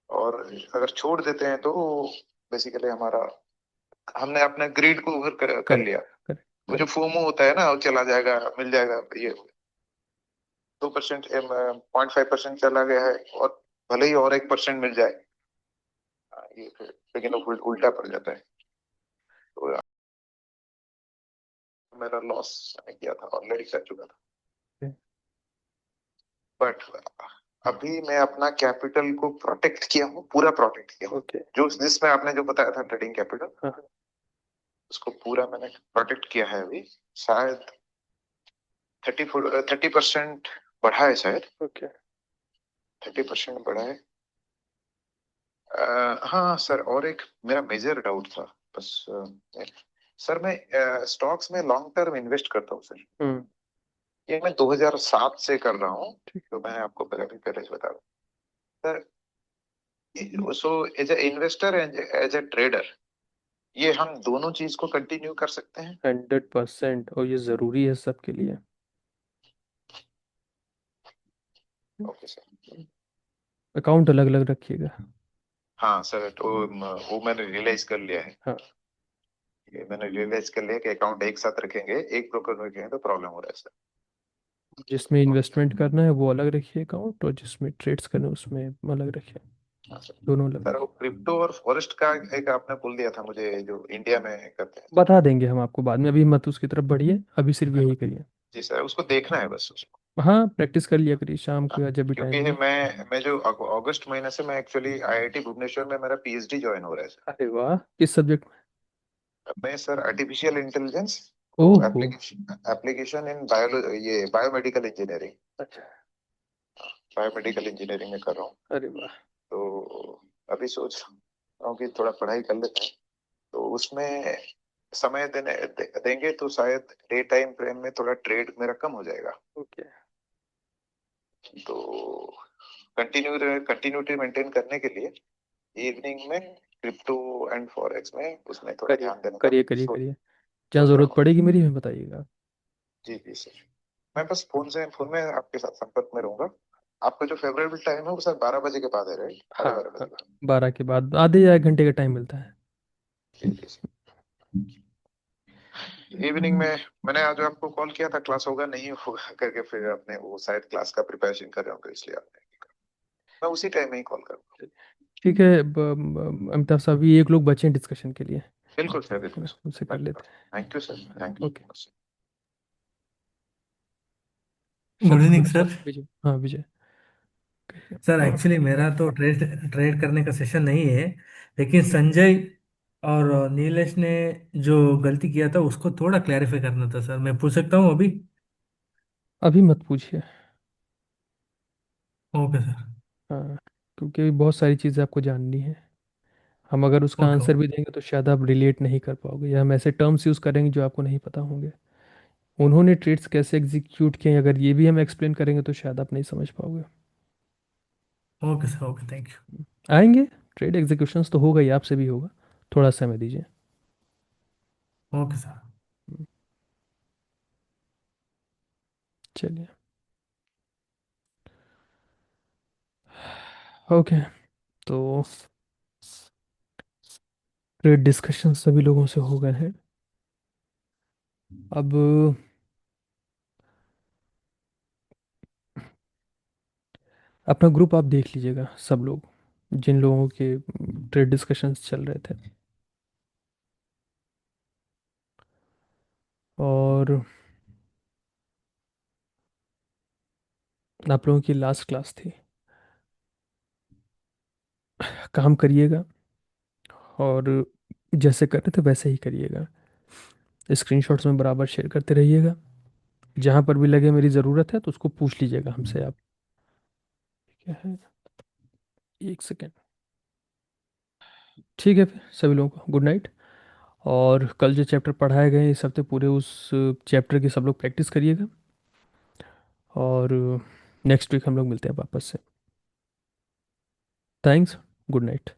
और अगर छोड़ देते हैं तो बेसिकली हमारा हमने अपने ग्रीड को ओवर कर करेक्ट लिया। करेक्ट। वो जो फोमो होता है ना, वो चला जाएगा, मिल जाएगा, ये 2% 0.5% चला गया है, और भले ही और 1% मिल जाए, ये फिर लेकिन वो उल्टा पड़ जाता है। तो मेरा लॉस किया था, ऑलरेडी कर चुका था, बट अभी मैं अपना कैपिटल को प्रोटेक्ट किया हूँ, पूरा प्रोटेक्ट किया हूँ। जो जिसमें आपने जो बताया था ट्रेडिंग कैपिटल, उसको पूरा मैंने प्रोटेक्ट किया है। अभी शायद 30% बढ़ा है, शायद 30% बढ़ा है। हाँ सर, और एक मेरा मेजर डाउट था बस, सर मैं स्टॉक्स में लॉन्ग टर्म इन्वेस्ट करता हूँ सर। ये मैं 2007 से कर रहा हूँ, तो मैं आपको पहले से बता दूं sir. So as a investor as a trader, ये हम दोनों चीज को कंटिन्यू कर सकते हैं? 100%, और ये जरूरी है सबके लिए। Okay sir. अकाउंट अलग अलग रखिएगा। हाँ सर, तो वो मैंने रियलाइज कर लिया है। हाँ, ये मैंने रियलाइज कर लिया कि अकाउंट एक साथ रखेंगे, एक ब्रोकर में रखेंगे तो प्रॉब्लम हो रहा है सर। जिसमें इन्वेस्टमेंट करना है वो अलग रखिए अकाउंट, और जिसमें ट्रेड्स करना है उसमें अलग रखिए, हाँ सर। दोनों अलग। सर वो क्रिप्टो और फॉरेस्ट का एक आपने बोल दिया था मुझे, जो इंडिया में करते हैं। बता देंगे हम आपको बाद में, अभी मत उसकी तरफ बढ़िए, अभी सिर्फ यही करिए। जी सर, उसको देखना है बस उसको। हाँ, प्रैक्टिस कर लिया करिए शाम को या जब भी टाइम क्योंकि मिले। मैं जो अगस्त महीने से मैं एक्चुअली आईआईटी भुवनेश्वर में मेरा पीएचडी ज्वाइन हो रहा है सर। अरे वाह, किस सब्जेक्ट में? मैं सर आर्टिफिशियल इंटेलिजेंस ओहो। एप्लीकेशन एप्लीकेशन इन ये बायोमेडिकल इंजीनियरिंग, अच्छा। बायोमेडिकल इंजीनियरिंग में कर रहा हूँ। अरे वाह। तो अभी सोच रहा हूँ कि थोड़ा पढ़ाई कर लेते हैं, तो उसमें समय देंगे तो शायद डे टाइम फ्रेम में थोड़ा ट्रेड मेरा कम हो जाएगा। ओके। तो कंटिन्यूटी मेंटेन करने के लिए इवनिंग में क्रिप्टो एंड फॉरेक्स में उसमें थोड़ा करिए ध्यान देने का करिए करिए सोच करिए। जहाँ सोच रहा ज़रूरत हूँ। पड़ेगी मेरी, हमें बताइएगा। जी जी सर, मैं बस फोन में आपके साथ संपर्क में रहूंगा। आपका जो फेवरेबल टाइम है वो सर 12 बजे के बाद है, राइट? हाँ 12:30 हाँ, बजे। 12 के बाद आधे या 1 घंटे का टाइम मिलता है। जी जी सर। इवनिंग में मैंने आज आपको कॉल किया था, क्लास होगा नहीं होगा करके, फिर आपने वो शायद क्लास का प्रिपरेशन कर रहे होंगे इसलिए आपने मैं उसी टाइम में ही कॉल करूंगा। ठीक है, अमिताभ साहब, ये एक लोग बचे हैं डिस्कशन के लिए, बिल्कुल सर, है बिल्कुल ना, उनसे कर लेते थैंक यू सर, थैंक हैं। You. Okay. Good evening sir, sir. Vijay, हाँ विजय, कहिए। सर एक्चुअली मेरा तो ट्रेड ट्रेड करने का सेशन नहीं है, लेकिन संजय और नीलेश ने जो गलती किया था उसको थोड़ा क्लैरिफाई करना था सर। मैं पूछ सकता हूँ अभी? अभी मत पूछिए। Okay sir. हाँ, क्योंकि अभी बहुत सारी चीज़ें आपको जाननी है। हम अगर उसका ओके आंसर भी देंगे तो शायद आप रिलेट नहीं कर पाओगे, या हम ऐसे टर्म्स यूज़ करेंगे जो आपको नहीं पता होंगे। उन्होंने ट्रेड्स कैसे एग्जीक्यूट किए, अगर ये भी हम एक्सप्लेन करेंगे तो शायद आप नहीं समझ पाओगे। Okay sir. Okay, thank you. आएंगे, ट्रेड एग्जीक्यूशंस तो होगा ही, आपसे भी होगा, थोड़ा समय दीजिए। Okay sir. चलिए, ओके। तो ट्रेड डिस्कशन सभी लोगों से हो गए हैं। अब अपना ग्रुप आप देख लीजिएगा, सब लोग जिन लोगों के ट्रेड डिस्कशंस चल रहे थे। और आप लोगों की लास्ट क्लास थी, काम करिएगा और जैसे कर रहे थे वैसे ही करिएगा। स्क्रीनशॉट्स में बराबर शेयर करते रहिएगा। जहाँ पर भी लगे मेरी ज़रूरत है तो उसको पूछ लीजिएगा हमसे आप। क्या है, 1 सेकेंड। ठीक है, फिर सभी लोगों को गुड नाइट। और कल जो चैप्टर पढ़ाए गए इस हफ्ते पूरे, उस चैप्टर की सब लोग प्रैक्टिस करिएगा। और नेक्स्ट वीक हम लोग मिलते हैं वापस से। Thanks, good night.